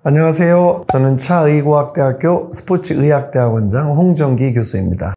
안녕하세요. 저는 차의고학대학교 스포츠의학대학원장 홍정기 교수입니다.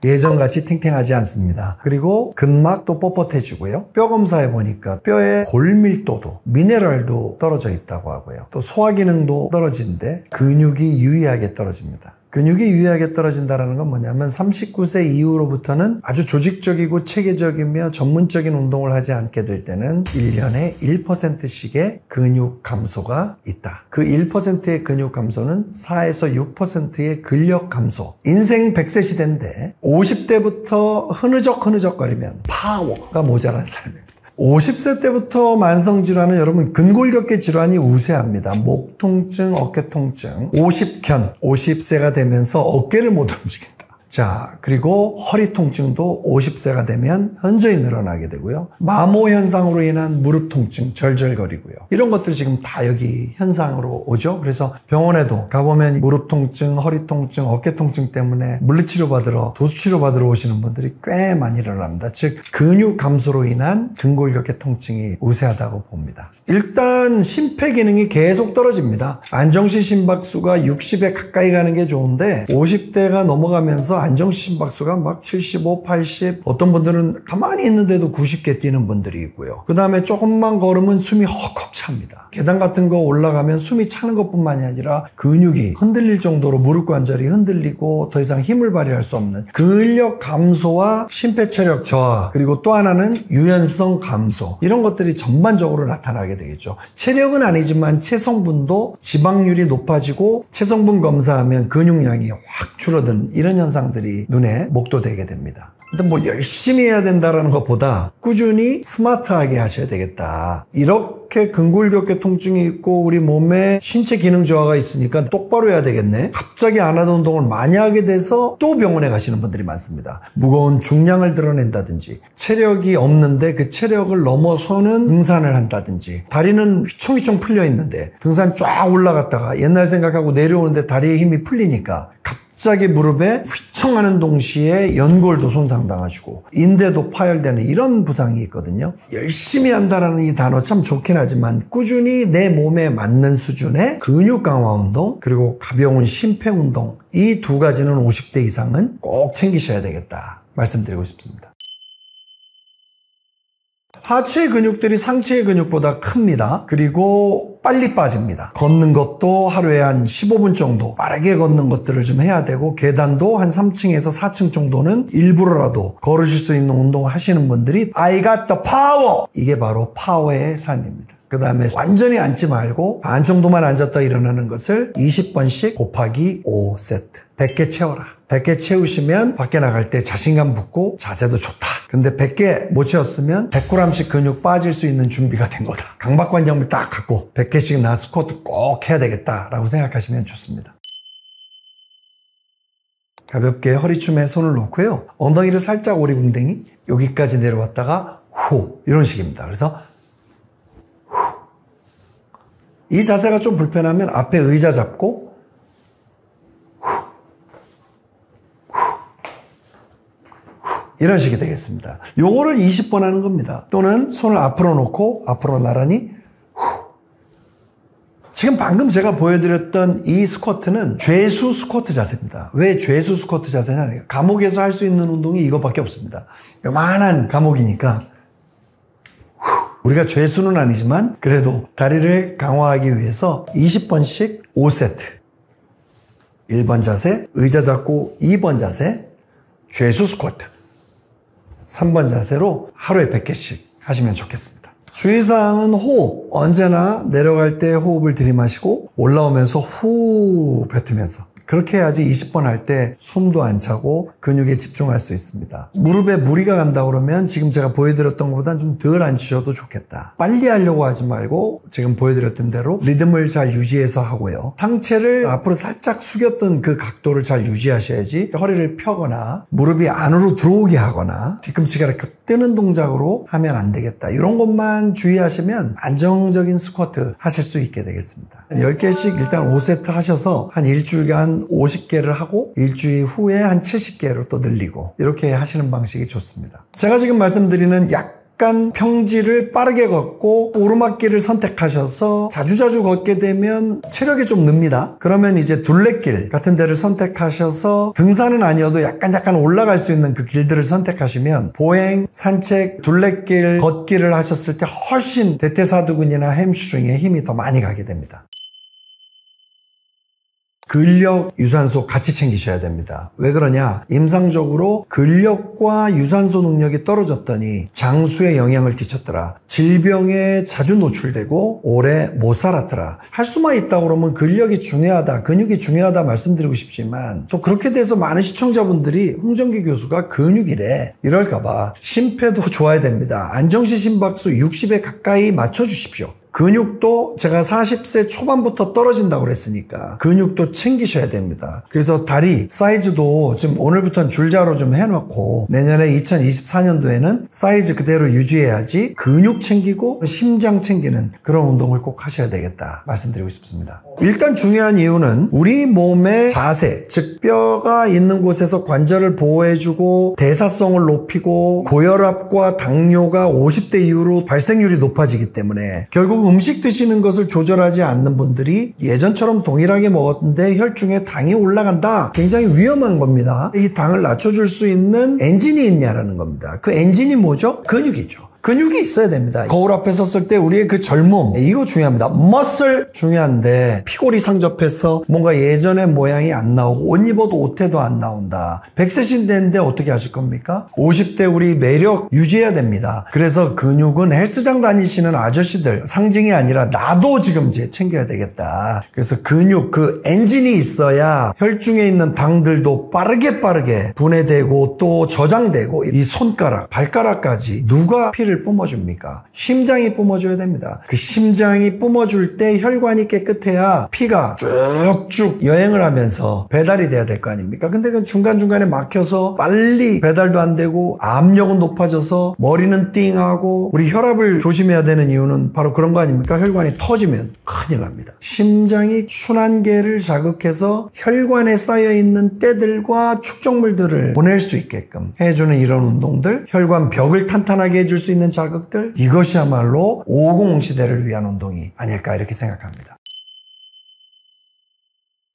예전같이 탱탱하지 않습니다. 그리고 근막도 뻣뻣해지고요. 뼈 검사해 보니까 뼈의 골밀도도 미네랄도 떨어져 있다고 하고요. 또 소화 기능도 떨어지는데 근육이 유의하게 떨어집니다. 근육이 유의하게 떨어진다는 건 뭐냐면 39세 이후로부터는 아주 조직적이고 체계적이며 전문적인 운동을 하지 않게 될 때는 1년에 1%씩의 근육 감소가 있다. 그 1%의 근육 감소는 4에서 6%의 근력 감소. 인생 100세 시대인데 50대부터 흐느적거리면 파워가 모자란 삶입니다. 50세 때부터 만성질환은 여러분 근골격계 질환이 우세합니다. 목 통증, 어깨 통증, 50세가 되면서 어깨를 못 움직인다. 자, 그리고 허리 통증도 50세가 되면 현저히 늘어나게 되고요. 마모 현상으로 인한 무릎 통증, 절절거리고요. 이런 것들이 지금 다 여기 현상으로 오죠. 그래서 병원에도 가보면 무릎 통증, 허리 통증, 어깨 통증 때문에 물리치료 받으러, 도수치료 받으러 오시는 분들이 꽤 많이 일어납니다. 즉, 근육 감소로 인한 근골격계 통증이 우세하다고 봅니다. 일단 심폐기능이 계속 떨어집니다. 안정시 심박수가 60에 가까이 가는 게 좋은데 50대가 넘어가면서 안정시 심박수가 막 75, 80, 어떤 분들은 가만히 있는데도 90개 뛰는 분들이 있고요. 그 다음에 조금만 걸으면 숨이 헉헉 찹니다. 계단 같은 거 올라가면 숨이 차는 것뿐만이 아니라 근육이 흔들릴 정도로 무릎 관절이 흔들리고 더 이상 힘을 발휘할 수 없는 근력 감소와 심폐체력 저하, 그리고 또 하나는 유연성 감소, 이런 것들이 전반적으로 나타나게 되겠죠. 체력은 아니지만 체성분도 지방률이 높아지고 체성분 검사하면 근육량이 확 줄어드는 이런 현상들이 눈에 목도되게 됩니다. 근데 뭐 열심히 해야 된다는 것보다 꾸준히 스마트하게 하셔야 되겠다. 이렇게 근골격계 통증이 있고 우리 몸에 신체 기능 저하가 있으니까 똑바로 해야 되겠네. 갑자기 안 하던 운동을 많이 하게 돼서 또 병원에 가시는 분들이 많습니다. 무거운 중량을 드러낸다든지, 체력이 없는데 그 체력을 넘어서는 등산을 한다든지, 다리는 휘청휘청 풀려 있는데 등산 쫙 올라갔다가 옛날 생각하고 내려오는데 다리에 힘이 풀리니까 갑자기 무릎에 휘청하는 동시에 연골도 손상당하시고 인대도 파열되는 이런 부상이 있거든요. 열심히 한다라는 이 단어 참 좋긴 하지만 꾸준히 내 몸에 맞는 수준의 근육 강화 운동, 그리고 가벼운 심폐 운동, 이 두 가지는 50대 이상은 꼭 챙기셔야 되겠다 말씀드리고 싶습니다. 하체의 근육들이 상체의 근육보다 큽니다. 그리고 빨리 빠집니다. 걷는 것도 하루에 한 15분 정도 빠르게 걷는 것들을 좀 해야 되고, 계단도 한 3층에서 4층 정도는 일부러라도 걸으실 수 있는 운동을 하시는 분들이 I got the power! 이게 바로 파워의 삶입니다. 그 다음에 완전히 앉지 말고 반 정도만 앉았다 일어나는 것을 20번씩 곱하기 5세트. 100개 채워라. 100개 채우시면 밖에 나갈 때 자신감 붙고 자세도 좋다. 근데 100개 못 채웠으면 100g씩 근육 빠질 수 있는 준비가 된 거다. 강박관념을 딱 갖고 100개씩 나 스쿼트 꼭 해야 되겠다라고 생각하시면 좋습니다. 가볍게 허리춤에 손을 놓고요. 엉덩이를 살짝 오리궁뎅이 여기까지 내려왔다가 후, 이런 식입니다. 그래서 후. 이 자세가 좀 불편하면 앞에 의자 잡고 이런 식이 되겠습니다. 요거를 20번 하는 겁니다. 또는 손을 앞으로 놓고 앞으로 나란히 후. 지금 방금 제가 보여드렸던 이 스쿼트는 죄수 스쿼트 자세입니다. 왜 죄수 스쿼트 자세냐? 감옥에서 할 수 있는 운동이 이것밖에 없습니다. 요만한 감옥이니까 우리가 죄수는 아니지만 그래도 다리를 강화하기 위해서 20번씩 5세트. 1번 자세, 의자 잡고 2번 자세, 죄수 스쿼트. 3번 자세로 하루에 100개씩 하시면 좋겠습니다. 주의사항은 호흡. 언제나 내려갈 때 호흡을 들이마시고 올라오면서 후 뱉으면서. 그렇게 해야지 20번 할 때 숨도 안 차고 근육에 집중할 수 있습니다. 무릎에 무리가 간다 그러면 지금 제가 보여드렸던 것보다는 좀 덜 앉으셔도 좋겠다. 빨리 하려고 하지 말고 지금 보여드렸던 대로 리듬을 잘 유지해서 하고요. 상체를 앞으로 살짝 숙였던 그 각도를 잘 유지하셔야지 허리를 펴거나 무릎이 안으로 들어오게 하거나 뒤꿈치가 이렇게 뜨는 동작으로 하면 안 되겠다. 이런 것만 주의하시면 안정적인 스쿼트 하실 수 있게 되겠습니다. 10개씩 일단 5세트 하셔서 한 일주일간 한 50개를 하고 일주일 후에 한 70개로 또 늘리고 이렇게 하시는 방식이 좋습니다. 제가 지금 말씀드리는 약간 평지를 빠르게 걷고 오르막길을 선택하셔서 자주자주 걷게 되면 체력이 좀 늡니다. 그러면 이제 둘레길 같은 데를 선택하셔서 등산은 아니어도 약간 올라갈 수 있는 그 길들을 선택하시면 보행, 산책, 둘레길, 걷기를 하셨을 때 훨씬 대퇴사두근이나 햄스트링에 힘이 더 많이 가게 됩니다. 근력, 유산소 같이 챙기셔야 됩니다. 왜 그러냐? 임상적으로 근력과 유산소 능력이 떨어졌더니 장수에 영향을 끼쳤더라. 질병에 자주 노출되고 오래 못 살았더라. 할 수만 있다 그러면 근력이 중요하다, 근육이 중요하다 말씀드리고 싶지만 또 그렇게 돼서 많은 시청자분들이 홍정기 교수가 근육이래 이럴까봐 심폐도 좋아야 됩니다. 안정시 심박수 60에 가까이 맞춰주십시오. 근육도 제가 40세 초반부터 떨어진다고 그랬으니까 근육도 챙기셔야 됩니다. 그래서 다리 사이즈도 좀 오늘부터는 줄자로 좀 해놓고 내년에 2024년도에는 사이즈 그대로 유지해야지 근육 챙기고 심장 챙기는 그런 운동을 꼭 하셔야 되겠다 말씀드리고 싶습니다. 일단 중요한 이유는 우리 몸의 자세, 즉 뼈가 있는 곳에서 관절을 보호해주고 대사성을 높이고 고혈압과 당뇨가 50대 이후로 발생률이 높아지기 때문에 결국 음식 드시는 것을 조절하지 않는 분들이 예전처럼 동일하게 먹었는데 혈중에 당이 올라간다. 굉장히 위험한 겁니다. 이 당을 낮춰줄 수 있는 엔진이 있냐라는 겁니다. 그 엔진이 뭐죠? 근육이죠. 근육이 있어야 됩니다. 거울 앞에 섰을 때 우리의 그 젊음, 이거 중요합니다. 머슬 중요한데 피골이 상접해서 뭔가 예전의 모양이 안 나오고 옷 입어도 옷태도 안 나온다. 100세 됐는데 어떻게 하실 겁니까? 50대 우리 매력 유지해야 됩니다. 그래서 근육은 헬스장 다니시는 아저씨들 상징이 아니라 나도 지금 이제 챙겨야 되겠다. 그래서 근육 그 엔진이 있어야 혈중에 있는 당들도 빠르게 분해되고 또 저장되고 이 손가락, 발가락까지 누가 피를 뿜어줍니까? 심장이 뿜어줘야 됩니다. 그 심장이 뿜어줄 때 혈관이 깨끗해야 피가 쭉쭉 여행을 하면서 배달이 돼야 될 거 아닙니까? 근데 그 중간중간에 막혀서 빨리 배달도 안 되고 압력은 높아져서 머리는 띵하고 우리 혈압을 조심해야 되는 이유는 바로 그런 거 아닙니까? 혈관이 터지면 큰일 납니다. 심장이 순환계를 자극해서 혈관에 쌓여있는 때들과 축적물들을 보낼 수 있게끔 해주는 이런 운동들, 혈관 벽을 탄탄하게 해줄 수 있는 자극들, 이것이야말로 550 시대를 위한 운동이 아닐까 이렇게 생각합니다.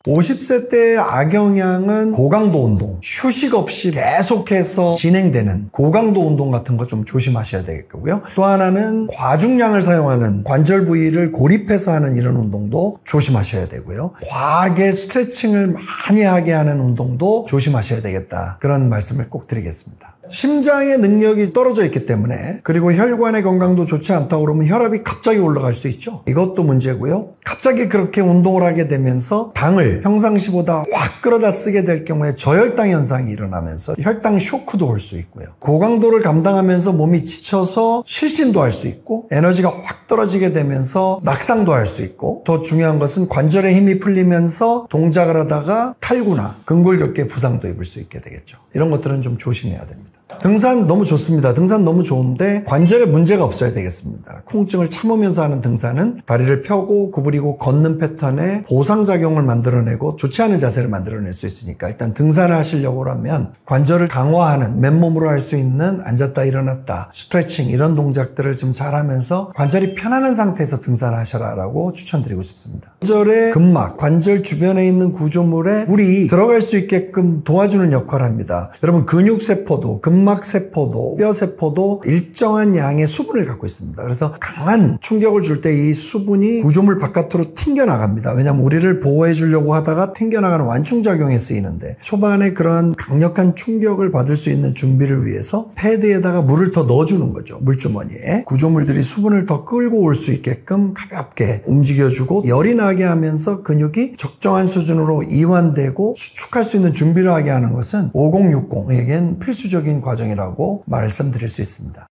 50세 때의 악영향은 고강도 운동, 휴식 없이 계속해서 진행되는 고강도 운동 같은 거 좀 조심하셔야 되겠고요. 또 하나는 과중량을 사용하는 관절 부위를 고립해서 하는 이런 운동도 조심하셔야 되고요. 과하게 스트레칭을 많이 하게 하는 운동도 조심하셔야 되겠다. 그런 말씀을 꼭 드리겠습니다. 심장의 능력이 떨어져 있기 때문에 그리고 혈관의 건강도 좋지 않다고 그러면 혈압이 갑자기 올라갈 수 있죠. 이것도 문제고요. 갑자기 그렇게 운동을 하게 되면서 당을 평상시보다 확 끌어다 쓰게 될 경우에 저혈당 현상이 일어나면서 혈당 쇼크도 올 수 있고요. 고강도를 감당하면서 몸이 지쳐서 실신도 할 수 있고 에너지가 확 떨어지게 되면서 낙상도 할 수 있고 더 중요한 것은 관절의 힘이 풀리면서 동작을 하다가 탈구나 근골격계 부상도 입을 수 있게 되겠죠. 이런 것들은 좀 조심해야 됩니다. 등산 너무 좋습니다. 등산 너무 좋은데 관절에 문제가 없어야 되겠습니다. 통증을 참으면서 하는 등산은 다리를 펴고 구부리고 걷는 패턴에 보상작용을 만들어내고 좋지 않은 자세를 만들어낼 수 있으니까 일단 등산을 하시려고 하면 관절을 강화하는 맨몸으로 할 수 있는 앉았다 일어났다 스트레칭 이런 동작들을 좀 잘하면서 관절이 편안한 상태에서 등산을 하셔라라고 추천드리고 싶습니다. 관절의 근막, 관절 주변에 있는 구조물에 물이 들어갈 수 있게끔 도와주는 역할을 합니다. 여러분 근육세포도 근막세포도 뼈세포도 일정한 양의 수분을 갖고 있습니다. 그래서 강한 충격을 줄 때 이 수분이 구조물 바깥으로 튕겨나갑니다. 왜냐하면 우리를 보호해 주려고 하다가 튕겨나가는 완충작용에 쓰이는데 초반에 그런 강력한 충격을 받을 수 있는 준비를 위해서 패드에다가 물을 더 넣어주는 거죠. 물주머니에 구조물들이 수분을 더 끌고 올 수 있게끔 가볍게 움직여주고 열이 나게 하면서 근육이 적정한 수준으로 이완되고 수축할 수 있는 준비를 하게 하는 것은 5060에겐 필수적인 과정이라고 말씀드릴 수 있습니다.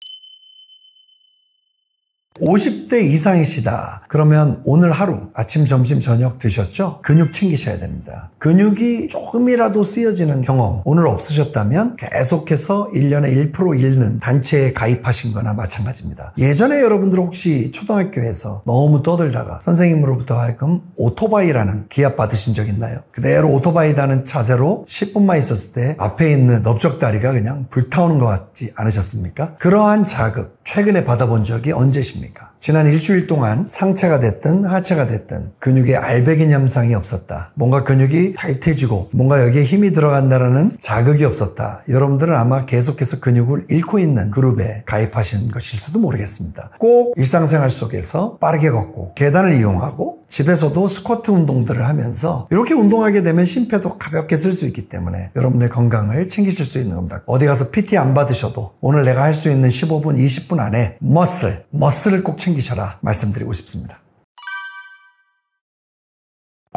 50대 이상이시다. 그러면 오늘 하루 아침, 점심, 저녁 드셨죠? 근육 챙기셔야 됩니다. 근육이 조금이라도 쓰여지는 경험 오늘 없으셨다면 계속해서 1년에 1% 잃는 단체에 가입하신 거나 마찬가지입니다. 예전에 여러분들 혹시 초등학교에서 너무 떠들다가 선생님으로부터 하여금 오토바이라는 기합 받으신 적 있나요? 그대로 오토바이라는 자세로 10분만 있었을 때 앞에 있는 넓적다리가 그냥 불타오는 것 같지 않으셨습니까? 그러한 자극 최근에 받아본 적이 언제십니까? 지난 일주일 동안 상체가 됐든 하체가 됐든 근육에 알배긴 현상이 없었다. 뭔가 근육이 타이트해지고 뭔가 여기에 힘이 들어간다는 자극이 없었다. 여러분들은 아마 계속해서 근육을 잃고 있는 그룹에 가입하신 것일지도 모르겠습니다. 꼭 일상생활 속에서 빠르게 걷고 계단을 이용하고 집에서도 스쿼트 운동들을 하면서 이렇게 운동하게 되면 심폐도 가볍게 쓸 수 있기 때문에 여러분의 건강을 챙기실 수 있는 겁니다. 어디 가서 PT 안 받으셔도 오늘 내가 할 수 있는 15분, 20분 안에 머슬을 꼭 챙기셔라 말씀드리고 싶습니다.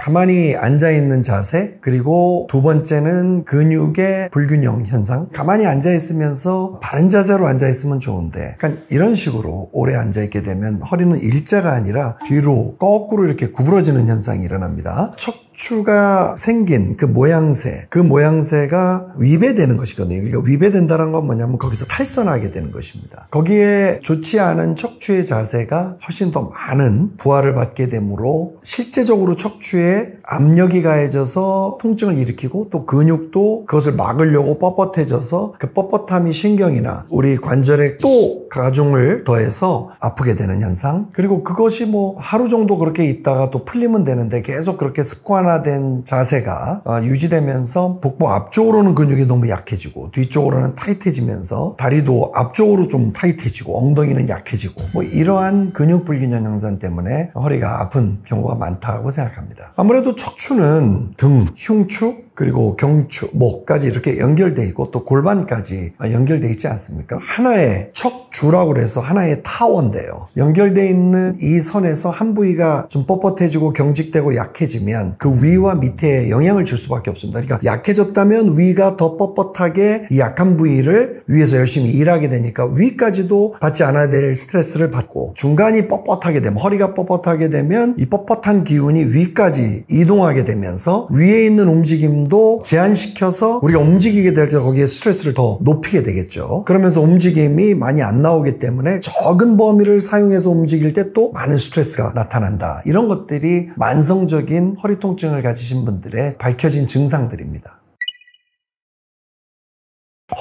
가만히 앉아있는 자세, 그리고 두 번째는 근육의 불균형 현상. 가만히 앉아있으면서 바른 자세로 앉아있으면 좋은데 약간 이런 식으로 오래 앉아있게 되면 허리는 일자가 아니라 뒤로 거꾸로 이렇게 구부러지는 현상이 일어납니다. 척추가 생긴 그 모양새가 위배되는 것이거든요. 그러니까 위배된다는 건 뭐냐면 거기서 탈선하게 되는 것입니다. 거기에 좋지 않은 척추의 자세가 훨씬 더 많은 부하를 받게 되므로 실제적으로 척추에 압력이 가해져서 통증을 일으키고 또 근육도 그것을 막으려고 뻣뻣해져서 그 뻣뻣함이 신경이나 우리 관절에 또 가중을 더해서 아프게 되는 현상. 그리고 그것이 뭐 하루 정도 그렇게 있다가 또 풀리면 되는데 계속 그렇게 습관화된 자세가 유지되면서 복부 앞쪽으로는 근육이 너무 약해지고 뒤쪽으로는 타이트해지면서 다리도 앞쪽으로 좀 타이트해지고 엉덩이는 약해지고 뭐 이러한 근육 불균형 현상 때문에 허리가 아픈 경우가 많다고 생각합니다. 아무래도 척추는 등, 흉추, 그리고 경추, 목까지 이렇게 연결되어 있고 또 골반까지 연결되어 있지 않습니까? 하나의 척주라고 해서 하나의 타원인데요. 연결되어 있는 이 선에서 한 부위가 좀 뻣뻣해지고 경직되고 약해지면 그 위와 밑에 영향을 줄 수밖에 없습니다. 그러니까 약해졌다면 위가 더 뻣뻣하게 이 약한 부위를 위에서 열심히 일하게 되니까 위까지도 받지 않아야 될 스트레스를 받고 중간이 뻣뻣하게 되면 허리가 뻣뻣하게 되면 이 뻣뻣한 기운이 위까지 이동하게 되면서 위에 있는 움직임도 제한시켜서 우리가 움직이게 될 때 거기에 스트레스를 더 높이게 되겠죠. 그러면서 움직임이 많이 안 나오기 때문에 적은 범위를 사용해서 움직일 때 또 많은 스트레스가 나타난다. 이런 것들이 만성적인 허리 통증을 가지신 분들의 밝혀진 증상들입니다.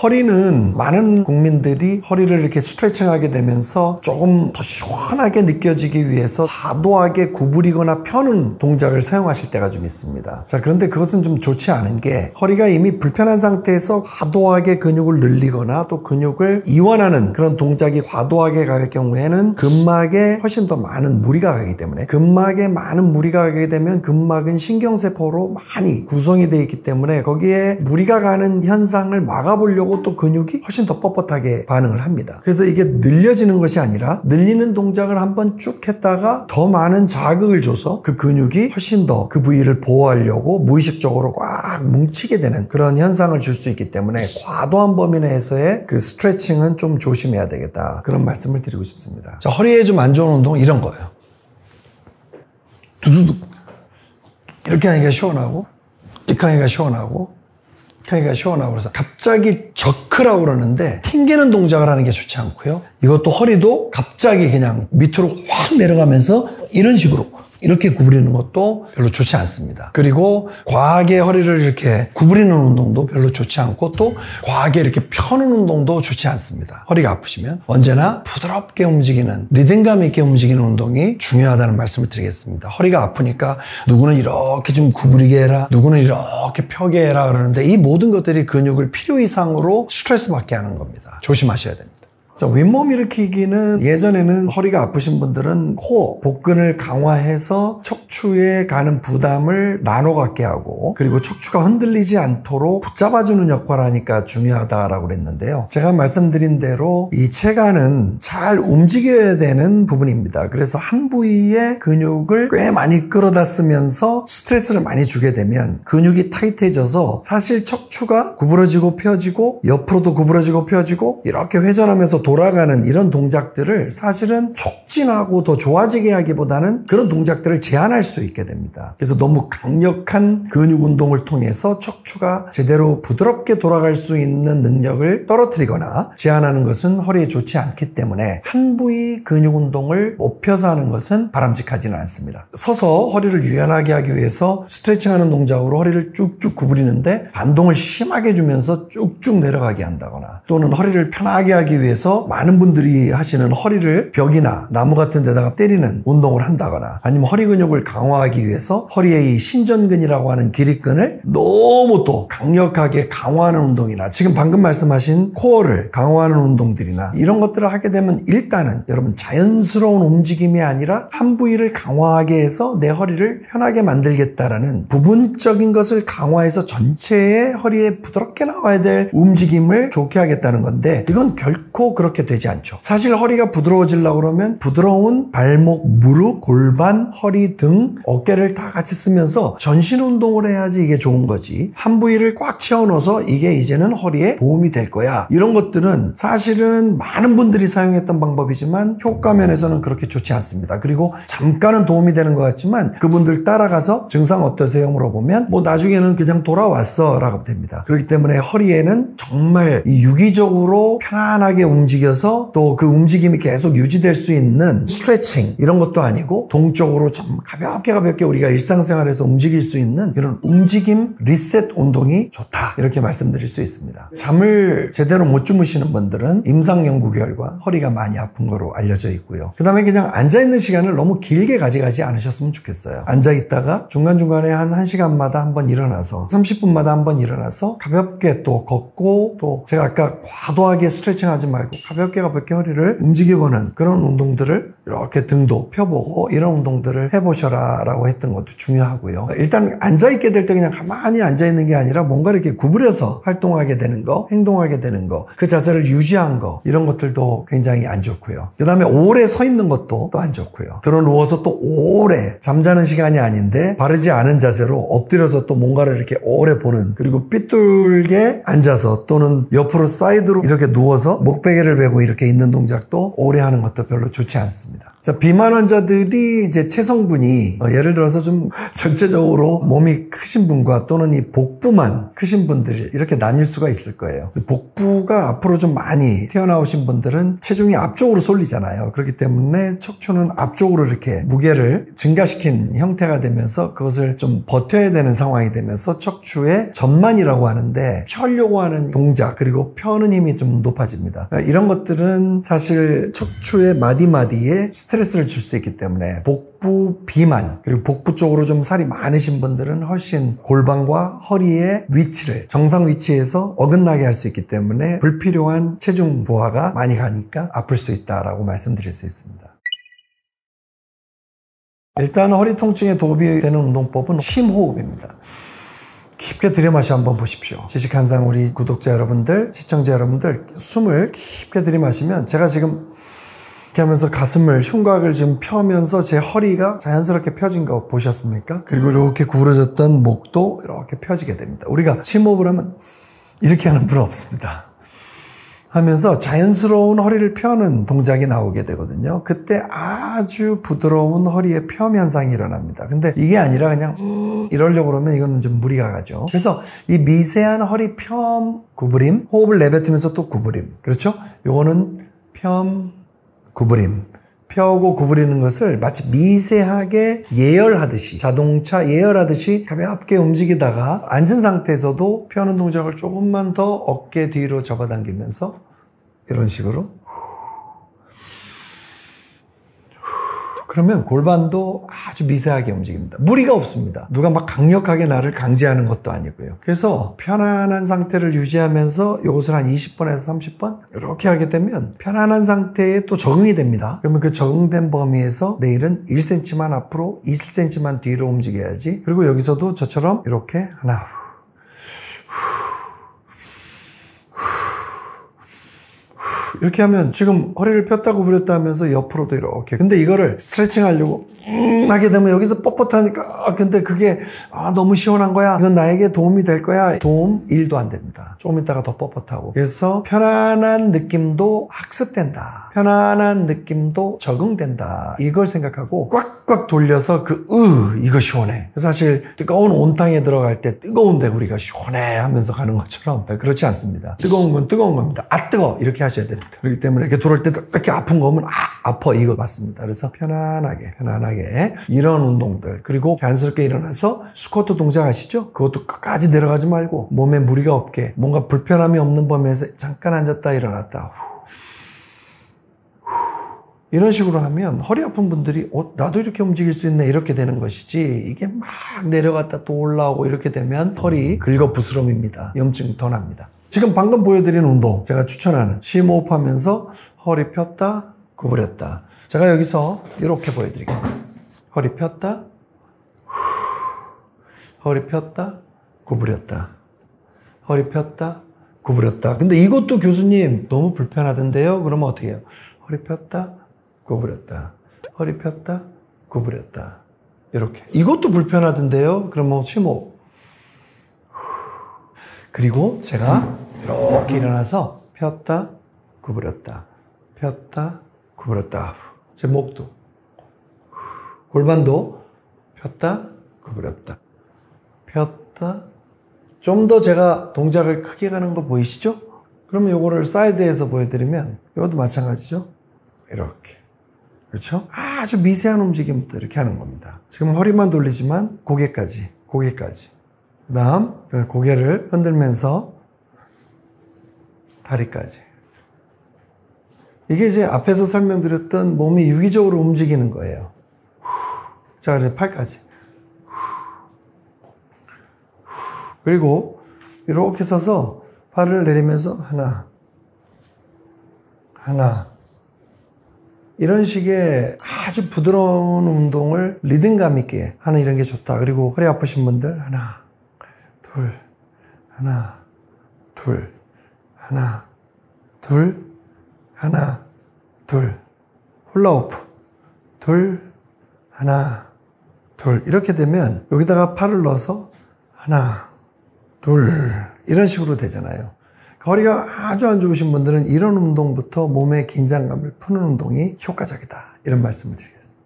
허리는 많은 국민들이 허리를 이렇게 스트레칭하게 되면서 조금 더 시원하게 느껴지기 위해서 과도하게 구부리거나 펴는 동작을 사용하실 때가 좀 있습니다. 자, 그런데 그것은 좀 좋지 않은 게 허리가 이미 불편한 상태에서 과도하게 근육을 늘리거나 또 근육을 이완하는 그런 동작이 과도하게 갈 경우에는 근막에 훨씬 더 많은 무리가 가기 때문에 근막에 많은 무리가 가게 되면 근막은 신경세포로 많이 구성이 되어 있기 때문에 거기에 무리가 가는 현상을 막아보려고 또 근육이 훨씬 더 뻣뻣하게 반응을 합니다. 그래서 이게 늘려지는 것이 아니라 늘리는 동작을 한번 쭉 했다가 더 많은 자극을 줘서 그 근육이 훨씬 더 그 부위를 보호하려고 무의식적으로 꽉 뭉치게 되는 그런 현상을 줄 수 있기 때문에 과도한 범위 내에서의 그 스트레칭은 좀 조심해야 되겠다. 그런 말씀을 드리고 싶습니다. 자, 허리에 좀 안 좋은 운동 이런 거예요. 두두둑 이렇게 하니까 시원하고 이렇게 하니까 시원하고 그래서 갑자기 저크라고 그러는데 튕기는 동작을 하는 게 좋지 않고요. 이것도 허리도 갑자기 그냥 밑으로 확 내려가면서 이런 식으로 이렇게 구부리는 것도 별로 좋지 않습니다. 그리고 과하게 허리를 이렇게 구부리는 운동도 별로 좋지 않고 또 과하게 이렇게 펴는 운동도 좋지 않습니다. 허리가 아프시면 언제나 부드럽게 움직이는 리듬감 있게 움직이는 운동이 중요하다는 말씀을 드리겠습니다. 허리가 아프니까 누구는 이렇게 좀 구부리게 해라, 누구는 이렇게 펴게 해라 그러는데 이 모든 것들이 근육을 필요 이상으로 스트레스 받게 하는 겁니다. 조심하셔야 됩니다. 자, 윗몸 일으키기는 예전에는 허리가 아프신 분들은 코어, 복근을 강화해서 척추에 가는 부담을 나눠 갖게 하고 그리고 척추가 흔들리지 않도록 붙잡아주는 역할을 하니까 중요하다라고 그랬는데요. 제가 말씀드린 대로 이 체간은 잘 움직여야 되는 부분입니다. 그래서 한 부위의 근육을 꽤 많이 끌어다 쓰면서 스트레스를 많이 주게 되면 근육이 타이트해져서 사실 척추가 구부러지고 펴지고 옆으로도 구부러지고 펴지고 이렇게 회전하면서 돌아가는 이런 동작들을 사실은 촉진하고 더 좋아지게 하기보다는 그런 동작들을 제한할 수 있게 됩니다. 그래서 너무 강력한 근육 운동을 통해서 척추가 제대로 부드럽게 돌아갈 수 있는 능력을 떨어뜨리거나 제한하는 것은 허리에 좋지 않기 때문에 한 부위 근육 운동을 높여서 하는 것은 바람직하지는 않습니다. 서서 허리를 유연하게 하기 위해서 스트레칭하는 동작으로 허리를 쭉쭉 구부리는데 반동을 심하게 주면서 쭉쭉 내려가게 한다거나, 또는 허리를 편하게 하기 위해서 많은 분들이 하시는 허리를 벽이나 나무 같은 데다가 때리는 운동을 한다거나, 아니면 허리 근육을 강화하기 위해서 허리의 이 신전근이라고 하는 기립근을 너무 또 강력하게 강화하는 운동이나, 지금 방금 말씀하신 코어를 강화하는 운동들이나 이런 것들을 하게 되면 일단은 여러분 자연스러운 움직임이 아니라 한 부위를 강화하게 해서 내 허리를 편하게 만들겠다라는 부분적인 것을 강화해서 전체의 허리에 부드럽게 나와야 될 움직임을 좋게 하겠다는 건데, 이건 결코 그렇게 되지 않죠. 사실 허리가 부드러워지려고 그러면 부드러운 발목, 무릎, 골반, 허리 등 어깨를 다 같이 쓰면서 전신 운동을 해야지 이게 좋은 거지, 한 부위를 꽉 채워넣어서 이게 이제는 허리에 도움이 될 거야, 이런 것들은 사실은 많은 분들이 사용했던 방법이지만 효과 면에서는 그렇게 좋지 않습니다. 그리고 잠깐은 도움이 되는 것 같지만 그분들 따라가서 증상 어떠세요? 물어보면 뭐 나중에는 그냥 돌아왔어 라고 됩니다. 그렇기 때문에 허리에는 정말 유기적으로 편안하게 움직여서 또 그 움직임이 계속 유지될 수 있는 스트레칭 이런 것도 아니고, 동적으로 좀 가볍게 우리가 일상생활에서 움직일 수 있는 이런 움직임 리셋 운동이 좋다, 이렇게 말씀드릴 수 있습니다. 잠을 제대로 못 주무시는 분들은 임상 연구 결과 허리가 많이 아픈 거로 알려져 있고요. 그 다음에 그냥 앉아있는 시간을 너무 길게 가져가지 않으셨으면 좋겠어요. 앉아있다가 중간중간에 한 1시간마다 한번 일어나서 30분마다 한번 일어나서 가볍게 또 걷고, 또 제가 아까 과도하게 스트레칭 하지 말고 가볍게 허리를 움직여보는 그런 운동들을, 이렇게 등도 펴보고 이런 운동들을 해보셔라 라고 했던 것도 중요하고요. 일단 앉아있게 될 때 그냥 가만히 앉아있는 게 아니라 뭔가 이렇게 구부려서 활동하게 되는 거, 행동하게 되는 거, 그 자세를 유지한 거, 이런 것들도 굉장히 안 좋고요. 그 다음에 오래 서 있는 것도 또 안 좋고요. 들어 누워서 또 오래, 잠자는 시간이 아닌데 바르지 않은 자세로 엎드려서 또 뭔가를 이렇게 오래 보는, 그리고 삐뚤게 앉아서 또는 옆으로 사이드로 이렇게 누워서 목베개를 베고 이렇게 있는 동작도 오래 하는 것도 별로 좋지 않습니다. 자, 비만 환자들이 이제 체성분이 예를 들어서 좀 전체적으로 몸이 크신 분과 또는 이 복부만 크신 분들이 이렇게 나뉠 수가 있을 거예요. 복부가 앞으로 좀 많이 튀어나오신 분들은 체중이 앞쪽으로 쏠리잖아요. 그렇기 때문에 척추는 앞쪽으로 이렇게 무게를 증가시킨 형태가 되면서 그것을 좀 버텨야 되는 상황이 되면서 척추의 전만이라고 하는데 펴려고 하는 동작, 그리고 펴는 힘이 좀 높아집니다. 이런 것들은 사실 척추의 마디마디에 스트레스를 줄 수 있기 때문에 복부 비만, 그리고 복부 쪽으로 좀 살이 많으신 분들은 훨씬 골반과 허리의 위치를 정상 위치에서 어긋나게 할 수 있기 때문에 불필요한 체중 부하가 많이 가니까 아플 수 있다라고 말씀드릴 수 있습니다. 일단 허리 통증에 도움이 되는 운동법은 심호흡입니다. 깊게 들이마셔 한번 보십시오. 지식한상 우리 구독자 여러분들, 시청자 여러분들, 숨을 깊게 들이마시면 제가 지금 이렇게 하면서 가슴을, 흉곽을 좀 펴면서 제 허리가 자연스럽게 펴진 거 보셨습니까? 그리고 이렇게 구부러졌던 목도 이렇게 펴지게 됩니다. 우리가 심호흡을 하면 이렇게 하는 분은 없습니다. 하면서 자연스러운 허리를 펴는 동작이 나오게 되거든요. 그때 아주 부드러운 허리의 펴 현상이 일어납니다. 근데 이게 아니라 그냥 이러려고 그러면 이거는 좀 무리가 가죠. 그래서 이 미세한 허리 펴 구부림, 호흡을 내뱉으면서 또 구부림, 그렇죠? 요거는 펴 구부림, 펴고 구부리는 것을 마치 미세하게 예열하듯이, 자동차 예열하듯이 가볍게 움직이다가 앉은 상태에서도 펴는 동작을 조금만 더 어깨 뒤로 잡아당기면서 이런 식으로, 그러면 골반도 아주 미세하게 움직입니다. 무리가 없습니다. 누가 막 강력하게 나를 강제하는 것도 아니고요. 그래서 편안한 상태를 유지하면서 이것을 한 20번에서 30번 이렇게 하게 되면 편안한 상태에 또 적응이 됩니다. 그러면 그 적응된 범위에서 내일은 1cm만 앞으로, 1cm만 뒤로 움직여야지. 그리고 여기서도 저처럼 이렇게 하나, 이렇게 하면 지금 허리를 폈다 구부렸다 하면서 옆으로도 이렇게, 근데 이거를 스트레칭 하려고 하게 되면 여기서 뻣뻣하니까 근데 그게 너무 시원한 거야. 이건 나에게 도움이 될 거야. 도움 1도 안 됩니다. 조금 있다가 더 뻣뻣하고. 그래서 편안한 느낌도 학습된다. 편안한 느낌도 적응된다. 이걸 생각하고 꽉꽉 돌려서 이거 시원해. 사실 뜨거운 온탕에 들어갈 때 뜨거운데 우리가 시원해 하면서 가는 것처럼 그렇지 않습니다. 뜨거운 건 뜨거운 겁니다. 뜨거워 이렇게 하셔야 됩니다. 그렇기 때문에 이렇게 돌을 때 이렇게 아픈 거면 아파 이거 맞습니다. 그래서 편안하게 이런 운동들, 그리고 자연스럽게 일어나서 스쿼트 동작 아시죠? 그것도 끝까지 내려가지 말고 몸에 무리가 없게 뭔가 불편함이 없는 범위에서 잠깐 앉았다 일어났다 이런 식으로 하면 허리 아픈 분들이 나도 이렇게 움직일 수 있네 이렇게 되는 것이지, 이게 막 내려갔다 또 올라오고 이렇게 되면 허리 긁어부스럼입니다. 염증 더 납니다. 지금 방금 보여드린 운동, 제가 추천하는 심호흡하면서 허리 폈다 구부렸다. 제가 여기서 이렇게 보여드리겠습니다. 허리 폈다, 허리 폈다, 구부렸다. 허리 폈다, 구부렸다. 근데 이것도 교수님 너무 불편하던데요? 그러면 어떻게 해요? 허리 폈다, 구부렸다. 허리 폈다, 구부렸다. 이렇게. 이것도 불편하던데요? 그러면 심호흡. 그리고 제가 이렇게 일어나서 폈다, 구부렸다. 폈다, 구부렸다. 제 목도. 골반도 폈다, 구부렸다. 폈다. 좀 더 제가 동작을 크게 가는 거 보이시죠? 그러면 요거를 사이드에서 보여드리면 이것도 마찬가지죠? 이렇게. 그렇죠? 아주 미세한 움직임부터 이렇게 하는 겁니다. 지금 허리만 돌리지만 고개까지. 그 다음 고개를 흔들면서 다리까지. 이게 이제 앞에서 설명드렸던 몸이 유기적으로 움직이는 거예요. 자, 이제 팔까지. 그리고 이렇게 서서 팔을 내리면서 하나. 이런 식의 아주 부드러운 운동을 리듬감 있게 하는 이런 게 좋다. 그리고 허리 아프신 분들 하나, 둘. 훌라후프. 하나, 둘. 이렇게 되면 여기다가 팔을 넣어서 하나, 둘. 이런 식으로 되잖아요. 허리가 아주 안 좋으신 분들은 이런 운동부터 몸의 긴장감을 푸는 운동이 효과적이다. 이런 말씀을 드리겠습니다.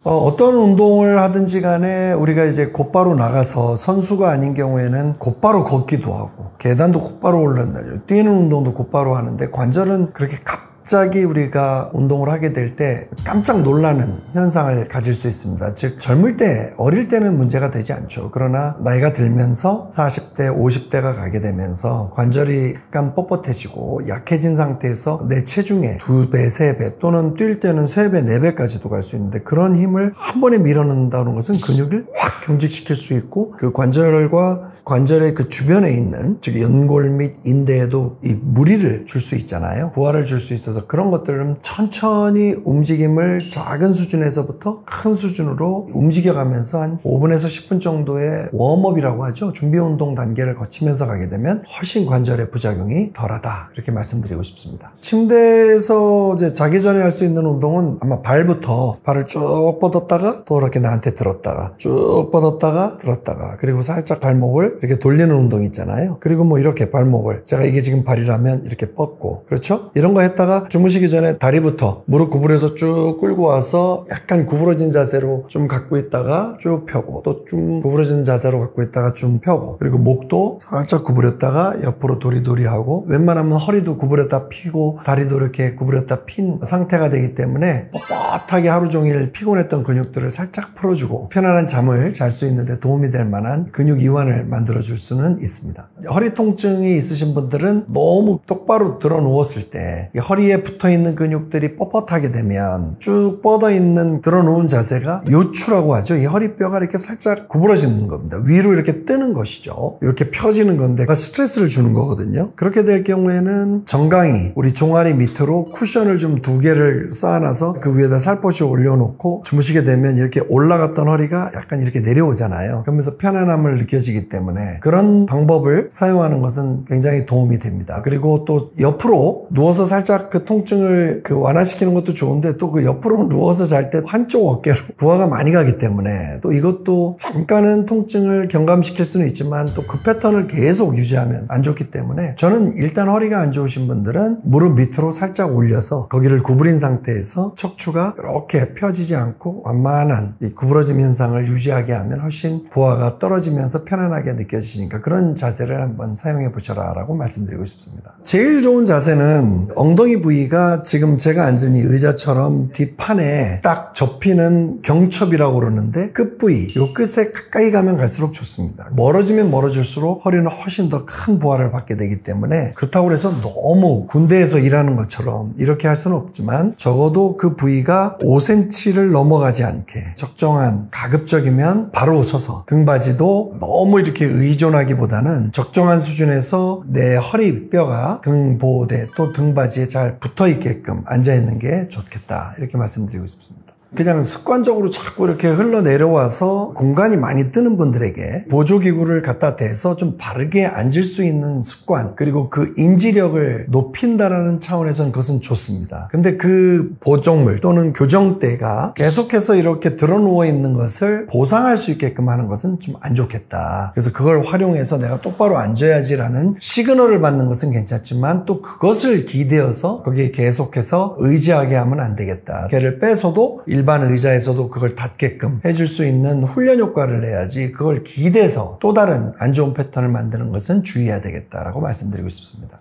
어떤 운동을 하든지 간에 우리가 이제 곧바로 나가서 선수가 아닌 경우에는 곧바로 걷기도 하고 계단도 곧바로 올라가요. 뛰는 운동도 곧바로 하는데 관절은 그렇게 갑자기 우리가 운동을 하게 될 때 깜짝 놀라는 현상을 가질 수 있습니다. 즉 젊을 때, 어릴 때는 문제가 되지 않죠. 그러나 나이가 들면서 40대, 50대가 가게 되면서 관절이 약간 뻣뻣해지고 약해진 상태에서 내 체중의 2배, 3배 또는 뛸 때는 3배, 4배까지도 갈 수 있는데 그런 힘을 한 번에 밀어넣는다는 것은 근육을 확 경직시킬 수 있고 그 관절과 관절의 그 주변에 있는 즉 연골 및 인대에도 이 무리를 줄 수 있잖아요. 부하를 줄 수 있어서 그런 것들은 천천히 움직임을 작은 수준에서부터 큰 수준으로 움직여가면서 한 5분에서 10분 정도의 웜업이라고 하죠. 준비운동 단계를 거치면서 가게 되면 훨씬 관절의 부작용이 덜하다. 이렇게 말씀드리고 싶습니다. 침대에서 이제 자기 전에 할 수 있는 운동은 아마 발부터 발을 쭉 뻗었다가 또 이렇게 나한테 들었다가 쭉 뻗었다가 들었다가 그리고 살짝 발목을 이렇게 돌리는 운동 있잖아요. 그리고 뭐 이렇게 발목을 제가 이게 지금 발이라면 이렇게 뻗고 그렇죠? 이런 거 했다가 주무시기 전에 다리부터 무릎 구부려서 쭉 끌고 와서 약간 구부러진 자세로 좀 갖고 있다가 쭉 펴고 또 좀 구부러진 자세로 갖고 있다가 좀 펴고 그리고 목도 살짝 구부렸다가 옆으로 도리도리 하고 웬만하면 허리도 구부렸다 피고 다리도 이렇게 구부렸다 핀 상태가 되기 때문에 뻣뻣하게 하루 종일 피곤했던 근육들을 살짝 풀어주고 편안한 잠을 잘 수 있는데 도움이 될 만한 근육 이완을 만들어줄 수는 있습니다. 허리 통증이 있으신 분들은 너무 똑바로 들어 누웠을 때 허리에 붙어있는 근육들이 뻣뻣하게 되면 쭉 뻗어있는 들어 누운 자세가 요추라고 하죠. 이 허리뼈가 이렇게 살짝 구부러지는 겁니다. 위로 이렇게 뜨는 것이죠. 이렇게 펴지는 건데 스트레스를 주는 거거든요. 그렇게 될 경우에는 정강이 우리 종아리 밑으로 쿠션을 좀 2개를 쌓아놔서 그 위에다 살포시 올려놓고 주무시게 되면 이렇게 올라갔던 허리가 약간 이렇게 내려오잖아요. 그러면서 편안함을 느껴지기 때문에 때문에 그런 방법을 사용하는 것은 굉장히 도움이 됩니다. 그리고 또 옆으로 누워서 살짝 그 통증을 완화시키는 것도 좋은데 또 그 옆으로 누워서 잘 때 한쪽 어깨로 부하가 많이 가기 때문에 또 이것도 잠깐은 통증을 경감시킬 수는 있지만 또 그 패턴을 계속 유지하면 안 좋기 때문에 저는 일단 허리가 안 좋으신 분들은 무릎 밑으로 살짝 올려서 거기를 구부린 상태에서 척추가 이렇게 펴지지 않고 완만한 이 구부러짐 현상을 유지하게 하면 훨씬 부하가 떨어지면서 편안하게 느껴지니까 그런 자세를 한번 사용해 보셔라 라고 말씀드리고 싶습니다. 제일 좋은 자세는 엉덩이 부위가 지금 제가 앉은 이 의자처럼 뒷판에 딱 접히는 경첩이라고 그러는데 끝부위, 요 끝에 가까이 가면 갈수록 좋습니다. 멀어지면 멀어질수록 허리는 훨씬 더 큰 부하를 받게 되기 때문에 그렇다고 해서 너무 군대에서 일하는 것처럼 이렇게 할 수는 없지만 적어도 그 부위가 5cm를 넘어가지 않게 적정한, 가급적이면 바로 서서 등받이도 너무 이렇게 의존하기보다는 적정한 수준에서 내 허리뼈가 등보대 또 등받이에 잘 붙어 있게끔 앉아 있는 게 좋겠다 이렇게 말씀드리고 싶습니다. 그냥 습관적으로 자꾸 이렇게 흘러내려와서 공간이 많이 뜨는 분들에게 보조기구를 갖다 대서 좀 바르게 앉을 수 있는 습관 그리고 그 인지력을 높인다라는 차원에서는 그것은 좋습니다. 근데 그 보정물 또는 교정대가 계속해서 이렇게 드러누워 있는 것을 보상할 수 있게끔 하는 것은 좀 안 좋겠다. 그래서 그걸 활용해서 내가 똑바로 앉아야지라는 시그널을 받는 것은 괜찮지만 또 그것을 기대어서 거기에 계속해서 의지하게 하면 안 되겠다. 걔를 빼서도 일반 의자에서도 그걸 닿게끔 해줄 수 있는 훈련 효과를 내야지 그걸 기대서 또 다른 안 좋은 패턴을 만드는 것은 주의해야 되겠다라고 말씀드리고 싶습니다.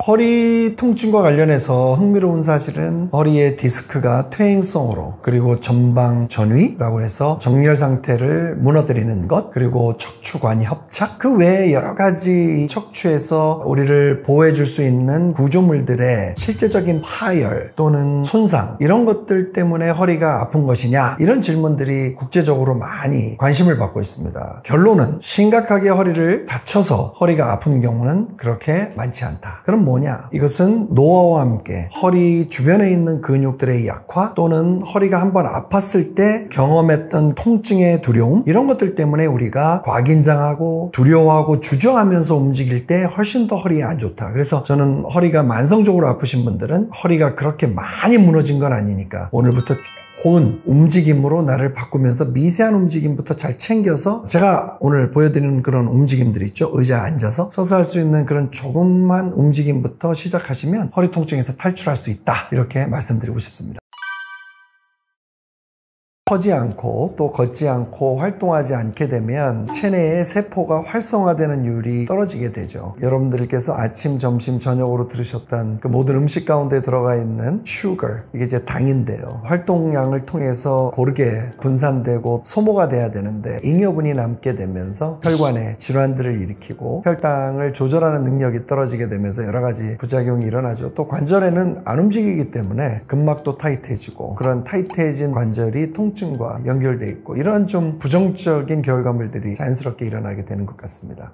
허리 통증과 관련해서 흥미로운 사실은 허리의 디스크가 퇴행성으로 그리고 전방 전위라고 해서 정렬 상태를 무너뜨리는 것 그리고 척추관 협착 그 외에 여러 가지 척추에서 우리를 보호해 줄 수 있는 구조물들의 실제적인 파열 또는 손상 이런 것들 때문에 허리가 아픈 것이냐 이런 질문들이 국제적으로 많이 관심을 받고 있습니다. 결론은 심각하게 허리를 다쳐서 허리가 아픈 경우는 그렇게 많지 않다. 그럼 뭐냐? 이것은 노화와 함께 허리 주변에 있는 근육들의 약화 또는 허리가 한번 아팠을 때 경험했던 통증의 두려움 이런 것들 때문에 우리가 과긴장하고 두려워하고 주저하면서 움직일 때 훨씬 더 허리에 안 좋다. 그래서 저는 허리가 만성적으로 아프신 분들은 허리가 그렇게 많이 무너진 건 아니니까 오늘부터 좋은 움직임으로 나를 바꾸면서 미세한 움직임부터 잘 챙겨서 제가 오늘 보여드리는 그런 움직임들 있죠. 의자에 앉아서 서서 할 수 있는 그런 조금만 움직임부터 시작하시면 허리 통증에서 탈출할 수 있다. 이렇게 말씀드리고 싶습니다. 서지 않고 또 걷지 않고 활동하지 않게 되면 체내의 세포가 활성화되는 율이 떨어지게 되죠. 여러분들께서 아침, 점심, 저녁으로 들으셨던 그 모든 음식 가운데 들어가 있는 sugar, 이게 이제 당인데요. 활동량을 통해서 고르게 분산되고 소모가 돼야 되는데 잉여분이 남게 되면서 혈관에 질환들을 일으키고 혈당을 조절하는 능력이 떨어지게 되면서 여러 가지 부작용이 일어나죠. 또 관절에는 안 움직이기 때문에 근막도 타이트해지고 그런 타이트해진 관절이 통증과 연결되어 있고 이런 좀 부정적인 결과물들이 자연스럽게 일어나게 되는 것 같습니다.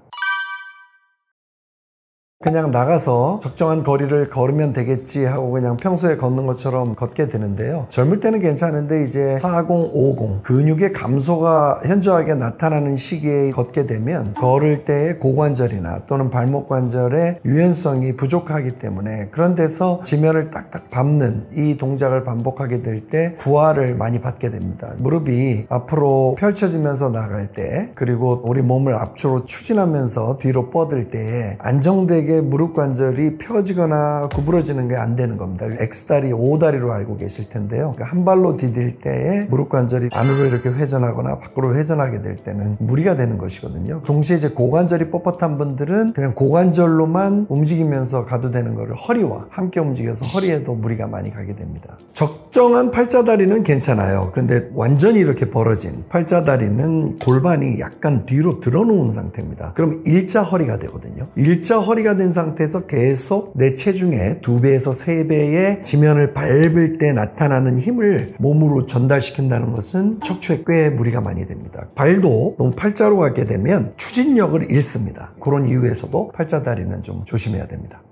그냥 나가서 적정한 거리를 걸으면 되겠지 하고 그냥 평소에 걷는 것처럼 걷게 되는데요. 젊을 때는 괜찮은데 이제 40, 50 근육의 감소가 현저하게 나타나는 시기에 걷게 되면 걸을 때의 고관절이나 또는 발목 관절의 유연성이 부족하기 때문에 그런 데서 지면을 딱딱 밟는 이 동작을 반복하게 될 때 부하를 많이 받게 됩니다. 무릎이 앞으로 펼쳐지면서 나갈 때 그리고 우리 몸을 앞으로 추진하면서 뒤로 뻗을 때에 안정되게 무릎 관절이 펴지거나 구부러지는 게 안 되는 겁니다. X다리, O다리로 알고 계실 텐데요. 한 발로 디딜 때에 무릎 관절이 안으로 이렇게 회전하거나 밖으로 회전하게 될 때는 무리가 되는 것이거든요. 동시에 이제 고관절이 뻣뻣한 분들은 그냥 고관절로만 움직이면서 가도 되는 거를 허리와 함께 움직여서 허리에도 무리가 많이 가게 됩니다. 적정한 팔자다리는 괜찮아요. 그런데 완전히 이렇게 벌어진 팔자다리는 골반이 약간 뒤로 들어놓은 상태입니다. 그럼 일자 허리가 되거든요. 일자 허리가 된 상태에서 계속 내 체중의 2배에서 3배의 지면을 밟을 때 나타나는 힘을 몸으로 전달시킨다는 것은 척추에 꽤 무리가 많이 됩니다. 발도 너무 팔자로 가게 되면 추진력을 잃습니다. 그런 이유에서도 팔자다리는 좀 조심해야 됩니다.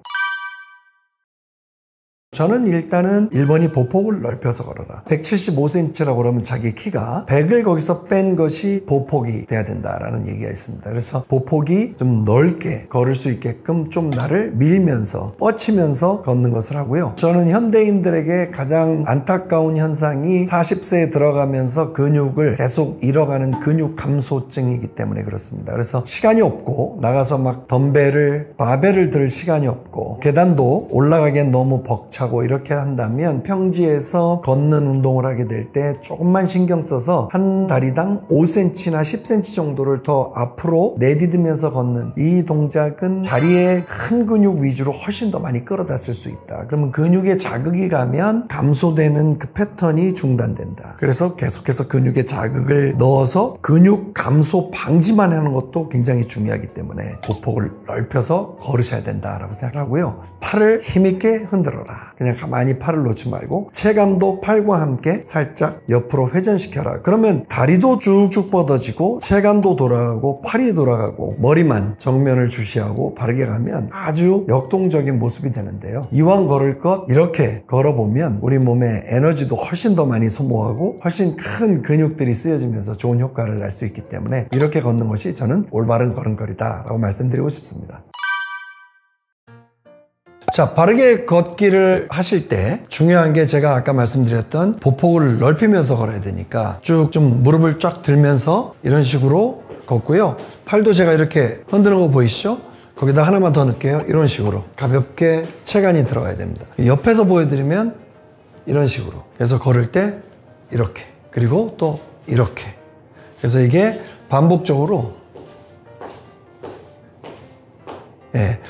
저는 일단은 1번이 보폭을 넓혀서 걸어라. 175cm라고 그러면 자기 키가 100을 거기서 뺀 것이 보폭이 돼야 된다라는 얘기가 있습니다. 그래서 보폭이 좀 넓게 걸을 수 있게끔 좀 나를 밀면서 뻗치면서 걷는 것을 하고요. 저는 현대인들에게 가장 안타까운 현상이 40세에 들어가면서 근육을 계속 잃어가는 근육 감소증이기 때문에 그렇습니다. 그래서 시간이 없고 나가서 막 덤벨을 바벨을 들 시간이 없고 계단도 올라가기엔 너무 벅차고 이렇게 한다면 평지에서 걷는 운동을 하게 될 때 조금만 신경 써서 한 다리당 5cm나 10cm 정도를 더 앞으로 내디디면서 걷는 이 동작은 다리의 큰 근육 위주로 훨씬 더 많이 끌어다 쓸 수 있다. 그러면 근육에 자극이 가면 감소되는 그 패턴이 중단된다. 그래서 계속해서 근육에 자극을 넣어서 근육 감소 방지만 하는 것도 굉장히 중요하기 때문에 보폭을 넓혀서 걸으셔야 된다라고 생각하고요. 팔을 힘있게 흔들어라. 그냥 가만히 팔을 놓지 말고 체감도 팔과 함께 살짝 옆으로 회전시켜라. 그러면 다리도 쭉쭉 뻗어지고 체감도 돌아가고 팔이 돌아가고 머리만 정면을 주시하고 바르게 가면 아주 역동적인 모습이 되는데요. 이왕 걸을 것 이렇게 걸어보면 우리 몸의 에너지도 훨씬 더 많이 소모하고 훨씬 큰 근육들이 쓰여지면서 좋은 효과를 낼 수 있기 때문에 이렇게 걷는 것이 저는 올바른 걸음걸이다 라고 말씀드리고 싶습니다. 자, 바르게 걷기를 하실 때 중요한 게 제가 아까 말씀드렸던 보폭을 넓히면서 걸어야 되니까 쭉 좀 무릎을 쫙 들면서 이런 식으로 걷고요. 팔도 제가 이렇게 흔드는 거 보이시죠? 거기다 하나만 더 넣을게요. 이런 식으로 가볍게 체간이 들어가야 됩니다. 옆에서 보여드리면 이런 식으로. 그래서 걸을 때 이렇게, 그리고 또 이렇게. 그래서 이게 반복적으로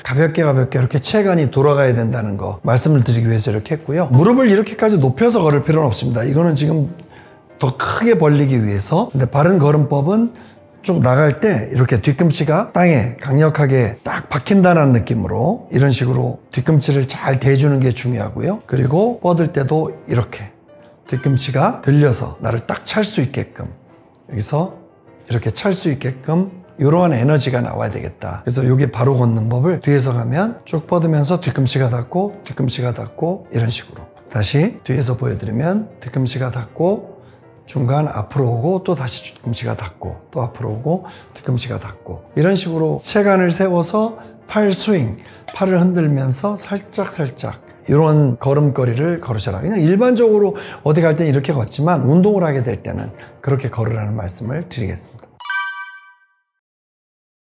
가볍게 이렇게 체간이 돌아가야 된다는 거 말씀을 드리기 위해서 이렇게 했고요. 무릎을 이렇게까지 높여서 걸을 필요는 없습니다. 이거는 지금 더 크게 벌리기 위해서. 근데 바른 걸음법은 쭉 나갈 때 이렇게 뒤꿈치가 땅에 강력하게 딱 박힌다는 느낌으로 이런 식으로 뒤꿈치를 잘 대주는 게 중요하고요. 그리고 뻗을 때도 이렇게 뒤꿈치가 들려서 나를 딱 찰 수 있게끔, 여기서 이렇게 찰 수 있게끔 이러한 에너지가 나와야 되겠다. 그래서 여기 바로 걷는 법을 뒤에서 가면 쭉 뻗으면서 뒤꿈치가 닿고 뒤꿈치가 닿고 이런 식으로. 다시 뒤에서 보여드리면 뒤꿈치가 닿고 중간 앞으로 오고 또 다시 뒤꿈치가 닿고 또 앞으로 오고 뒤꿈치가 닿고 이런 식으로 체간을 세워서 팔 스윙, 팔을 흔들면서 살짝 이런 걸음걸이를 걸으셔라. 그냥 일반적으로 어디 갈 때는 이렇게 걷지만 운동을 하게 될 때는 그렇게 걸으라는 말씀을 드리겠습니다.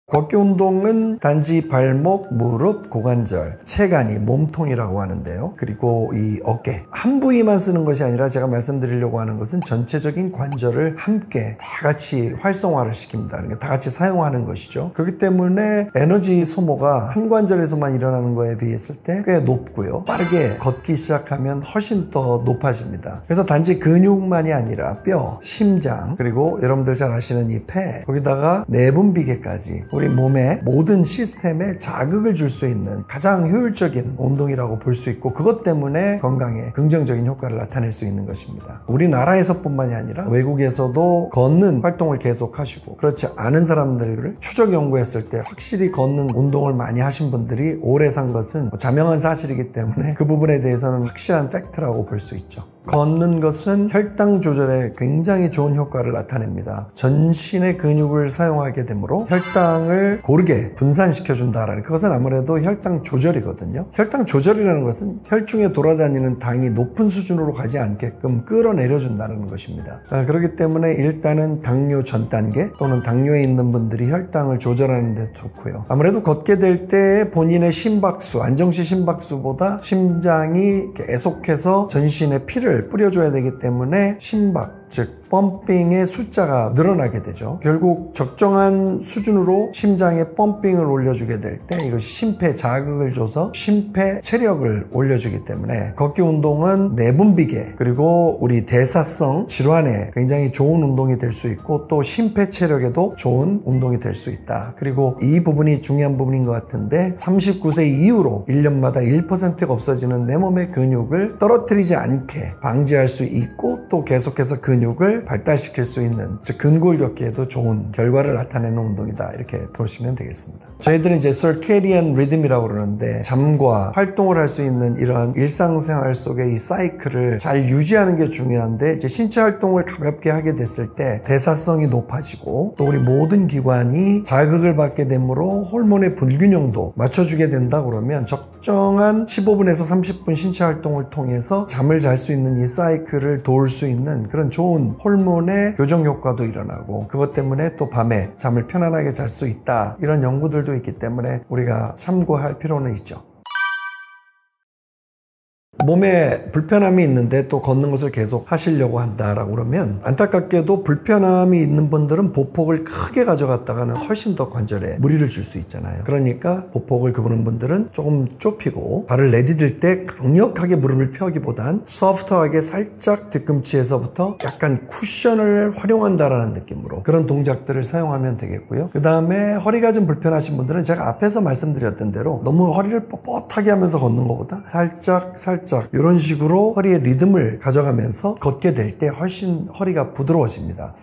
걷기 운동은 단지 발목, 무릎, 고관절, 체간이 몸통이라고 하는데요. 그리고 이 어깨 한 부위만 쓰는 것이 아니라 제가 말씀드리려고 하는 것은 전체적인 관절을 함께 다 같이 활성화를 시킵니다. 그러니까 다 같이 사용하는 것이죠. 그렇기 때문에 에너지 소모가 한 관절에서만 일어나는 거에 비했을 때 꽤 높고요. 빠르게 걷기 시작하면 훨씬 더 높아집니다. 그래서 단지 근육만이 아니라 뼈, 심장, 그리고 여러분들 잘 아시는 이 폐, 거기다가 내분비계까지 우리 몸의 모든 시스템에 자극을 줄 수 있는 가장 효율적인 운동이라고 볼 수 있고, 그것 때문에 건강에 긍정적인 효과를 나타낼 수 있는 것입니다. 우리나라에서뿐만이 아니라 외국에서도 걷는 활동을 계속 하시고, 그렇지 않은 사람들을 추적 연구했을 때 확실히 걷는 운동을 많이 하신 분들이 오래 산 것은 자명한 사실이기 때문에 그 부분에 대해서는 확실한 팩트라고 볼 수 있죠. 걷는 것은 혈당 조절에 굉장히 좋은 효과를 나타냅니다. 전신의 근육을 사용하게 되므로 혈당을 고르게 분산시켜준다라는, 그것은 아무래도 혈당 조절이거든요. 혈당 조절이라는 것은 혈중에 돌아다니는 당이 높은 수준으로 가지 않게끔 끌어내려준다는 것입니다. 그렇기 때문에 일단은 당뇨 전 단계 또는 당뇨에 있는 분들이 혈당을 조절하는 데 좋고요. 아무래도 걷게 될 때 본인의 심박수, 안정시 심박수보다 심장이 계속해서 전신에 피를 뿌려줘야 되기 때문에 심박, 즉 펌핑의 숫자가 늘어나게 되죠. 결국 적정한 수준으로 심장의 펌핑을 올려주게 될 때 이것이 심폐 자극을 줘서 심폐 체력을 올려주기 때문에 걷기 운동은 내분비계 그리고 우리 대사성 질환에 굉장히 좋은 운동이 될 수 있고, 또 심폐 체력에도 좋은 운동이 될 수 있다. 그리고 이 부분이 중요한 부분인 것 같은데, 39세 이후로 1년마다 1%가 없어지는 내 몸의 근육을 떨어뜨리지 않게 방지할 수 있고, 또 계속해서 근육을 발달시킬 수 있는, 즉 근골 걷기에도 좋은 결과를 나타내는 운동이다, 이렇게 보시면 되겠습니다. 저희들은 이제 circadian rhythm이라고 그러는데, 잠과 활동을 할 수 있는 이런 일상생활 속의 이 사이클을 잘 유지하는 게 중요한데, 이제 신체 활동을 가볍게 하게 됐을 때 대사성이 높아지고 또 우리 모든 기관이 자극을 받게 되므로 호르몬의 불균형도 맞춰주게 된다 그러면 적정한 15분에서 30분 신체 활동을 통해서 잠을 잘 수 있는 이 사이클을 도울 수 있는 그런 좋은 호르몬의 교정 효과도 일어나고, 그것 때문에 또 밤에 잠을 편안하게 잘 수 있다, 이런 연구들도 있기 때문에 우리가 참고할 필요는 있죠. 몸에 불편함이 있는데 또 걷는 것을 계속 하시려고 한다라고 그러면, 안타깝게도 불편함이 있는 분들은 보폭을 크게 가져갔다가는 훨씬 더 관절에 무리를 줄 수 있잖아요. 그러니까 보폭을 그분은 분들은 조금 좁히고 발을 내디딜 때 강력하게 무릎을 펴기보단 소프트하게 살짝 뒤꿈치에서부터 약간 쿠션을 활용한다라는 느낌으로 그런 동작들을 사용하면 되겠고요. 그 다음에 허리가 좀 불편하신 분들은 제가 앞에서 말씀드렸던 대로 너무 허리를 뻣뻣하게 하면서 걷는 것보다 살짝 이런 식으로 허리의 리듬을 가져가면서 걷게 될 때 훨씬 허리가 부드러워집니다.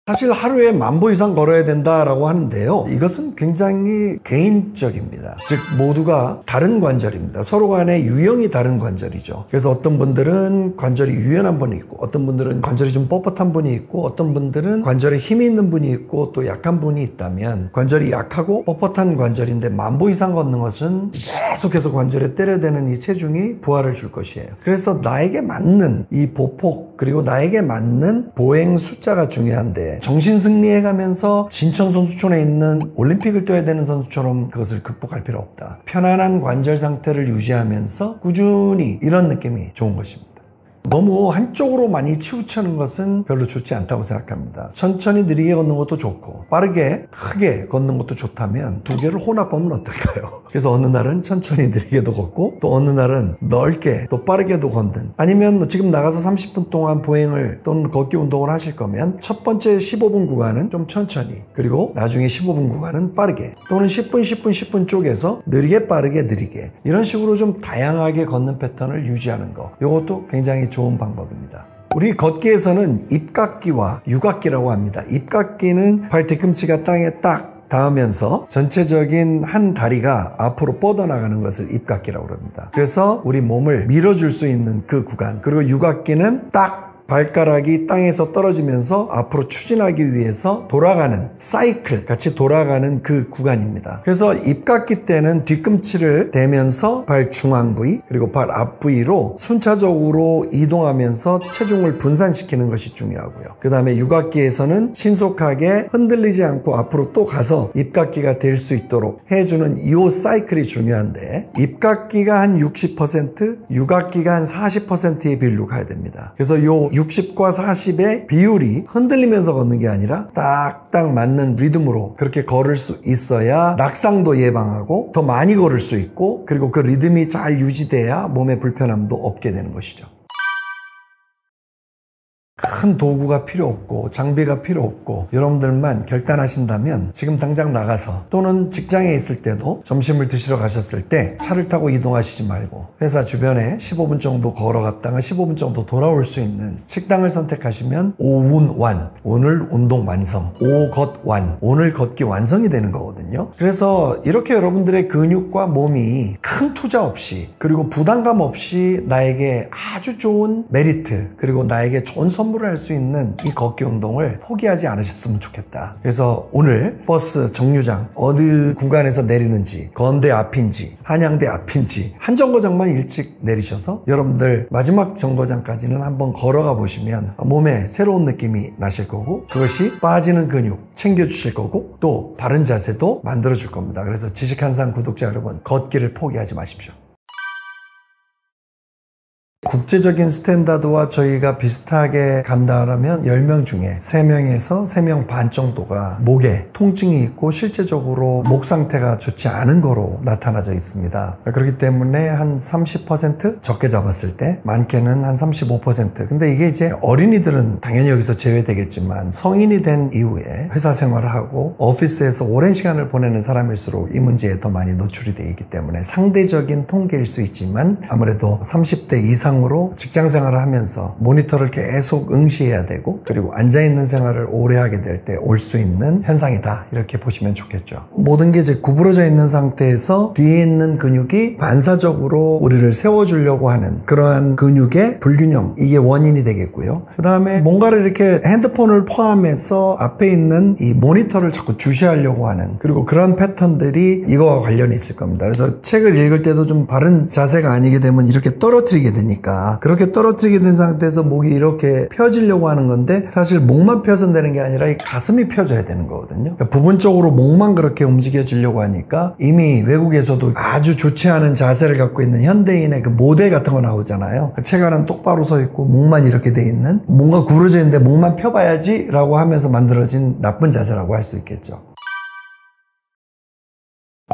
사실 하루에 10,000보 이상 걸어야 된다라고 하는데요, 이것은 굉장히 개인적입니다. 즉 모두가 다른 관절입니다. 서로 간의 유형이 다른 관절이죠. 그래서 어떤 분들은 관절이 유연한 분이 있고, 어떤 분들은 관절이 좀 뻣뻣한 분이 있고, 어떤 분들은 관절에 힘이 있는 분이 있고 또 약한 분이 있다면, 관절이 약하고 뻣뻣한 관절인데 10,000보 이상 걷는 것은 계속해서 관절에 때려대는 이 체중이 부하를 줄 것이에요. 그래서 나에게 맞는 이 보폭, 그리고 나에게 맞는 보행 숫자가 중요한데, 정신 승리해가면서 진천선수촌에 있는 올림픽을 뛰어야 되는 선수처럼 그것을 극복할 필요 없다. 편안한 관절 상태를 유지하면서 꾸준히, 이런 느낌이 좋은 것입니다. 너무 한쪽으로 많이 치우치는 것은 별로 좋지 않다고 생각합니다. 천천히 느리게 걷는 것도 좋고 빠르게 크게 걷는 것도 좋다면 두 개를 혼합하면 어떨까요? 그래서 어느 날은 천천히 느리게도 걷고 또 어느 날은 넓게 또 빠르게도 걷든, 아니면 지금 나가서 30분 동안 보행을 또는 걷기 운동을 하실 거면 첫 번째 15분 구간은 좀 천천히, 그리고 나중에 15분 구간은 빠르게, 또는 10분 쪼개서 느리게 빠르게 느리게, 이런 식으로 좀 다양하게 걷는 패턴을 유지하는 거, 이것도 굉장히 좋은 방법입니다. 우리 걷기에서는 입각기와 유각기라고 합니다. 입각기는 발 뒤꿈치가 땅에 딱 닿으면서 전체적인 한 다리가 앞으로 뻗어나가는 것을 입각기라고 합니다. 그래서 우리 몸을 밀어줄 수 있는 그 구간, 그리고 유각기는 딱 발가락이 땅에서 떨어지면서 앞으로 추진하기 위해서 돌아가는 사이클, 같이 돌아가는 그 구간입니다. 그래서 입각기 때는 뒤꿈치를 대면서 발 중앙 부위 그리고 발 앞 부위로 순차적으로 이동하면서 체중을 분산시키는 것이 중요하고요. 그 다음에 유각기에서는 신속하게 흔들리지 않고 앞으로 또 가서 입각기가 될 수 있도록 해주는 이 사이클이 중요한데, 입각기가 한 60%, 유각기가 한 40%의 비율로 가야 됩니다. 그래서 이 60과 40의 비율이 흔들리면서 걷는 게 아니라 딱딱 맞는 리듬으로 그렇게 걸을 수 있어야 낙상도 예방하고 더 많이 걸을 수 있고, 그리고 그 리듬이 잘 유지돼야 몸의 불편함도 없게 되는 것이죠. 큰 도구가 필요 없고 장비가 필요 없고 여러분들만 결단하신다면 지금 당장 나가서, 또는 직장에 있을 때도 점심을 드시러 가셨을 때 차를 타고 이동하시지 말고 회사 주변에 15분 정도 걸어갔다가 15분 정도 돌아올 수 있는 식당을 선택하시면 오운완, 오늘 운동 완성, 오걷완, 오늘 걷기 완성이 되는 거거든요. 그래서 이렇게 여러분들의 근육과 몸이 큰 투자 없이, 그리고 부담감 없이 나에게 아주 좋은 메리트, 그리고 나에게 좋은 선물을 할 수 있는 이 걷기 운동을 포기하지 않으셨으면 좋겠다. 그래서 오늘 버스 정류장 어느 구간에서 내리는지, 건대 앞인지 한양대 앞인지 한 정거장만 일찍 내리셔서 여러분들 마지막 정거장까지는 한번 걸어가 보시면 몸에 새로운 느낌이 나실 거고, 그것이 빠지는 근육 챙겨주실 거고 또 바른 자세도 만들어줄 겁니다. 그래서 지식한상 구독자 여러분, 걷기를 포기하지 마십시오. 국제적인 스탠다드와 저희가 비슷하게 간다라면 10명 중에 3명에서 3명 반 정도가 목에 통증이 있고 실제적으로 목 상태가 좋지 않은 거로 나타나져 있습니다. 그렇기 때문에 한 30%, 적게 잡았을 때 많게는 한 35%. 근데 이게 이제 어린이들은 당연히 여기서 제외되겠지만 성인이 된 이후에 회사 생활을 하고 오피스에서 오랜 시간을 보내는 사람일수록 이 문제에 더 많이 노출이 되어 있기 때문에 상대적인 통계일 수 있지만, 아무래도 30대 이상 이상으로 직장 생활을 하면서 모니터를 계속 응시해야 되고 그리고 앉아있는 생활을 오래 하게 될 때 올 수 있는 현상이다, 이렇게 보시면 좋겠죠. 모든 게 이제 구부러져 있는 상태에서 뒤에 있는 근육이 반사적으로 우리를 세워주려고 하는 그러한 근육의 불균형, 이게 원인이 되겠고요. 그 다음에 뭔가를 이렇게 핸드폰을 포함해서 앞에 있는 이 모니터를 자꾸 주시하려고 하는, 그리고 그런 패턴들이 이거와 관련이 있을 겁니다. 그래서 책을 읽을 때도 좀 바른 자세가 아니게 되면 이렇게 떨어뜨리게 되니까, 그렇게 떨어뜨리게 된 상태에서 목이 이렇게 펴지려고 하는 건데 사실 목만 펴서 되는 게 아니라 이 가슴이 펴져야 되는 거거든요. 그러니까 부분적으로 목만 그렇게 움직여지려고 하니까 이미 외국에서도 아주 좋지 않은 자세를 갖고 있는 현대인의 그 모델 같은 거 나오잖아요. 책 안은 똑바로 서 있고 목만 이렇게 돼 있는, 뭔가 구부러져 있는데 목만 펴봐야지 라고 하면서 만들어진 나쁜 자세라고 할 수 있겠죠.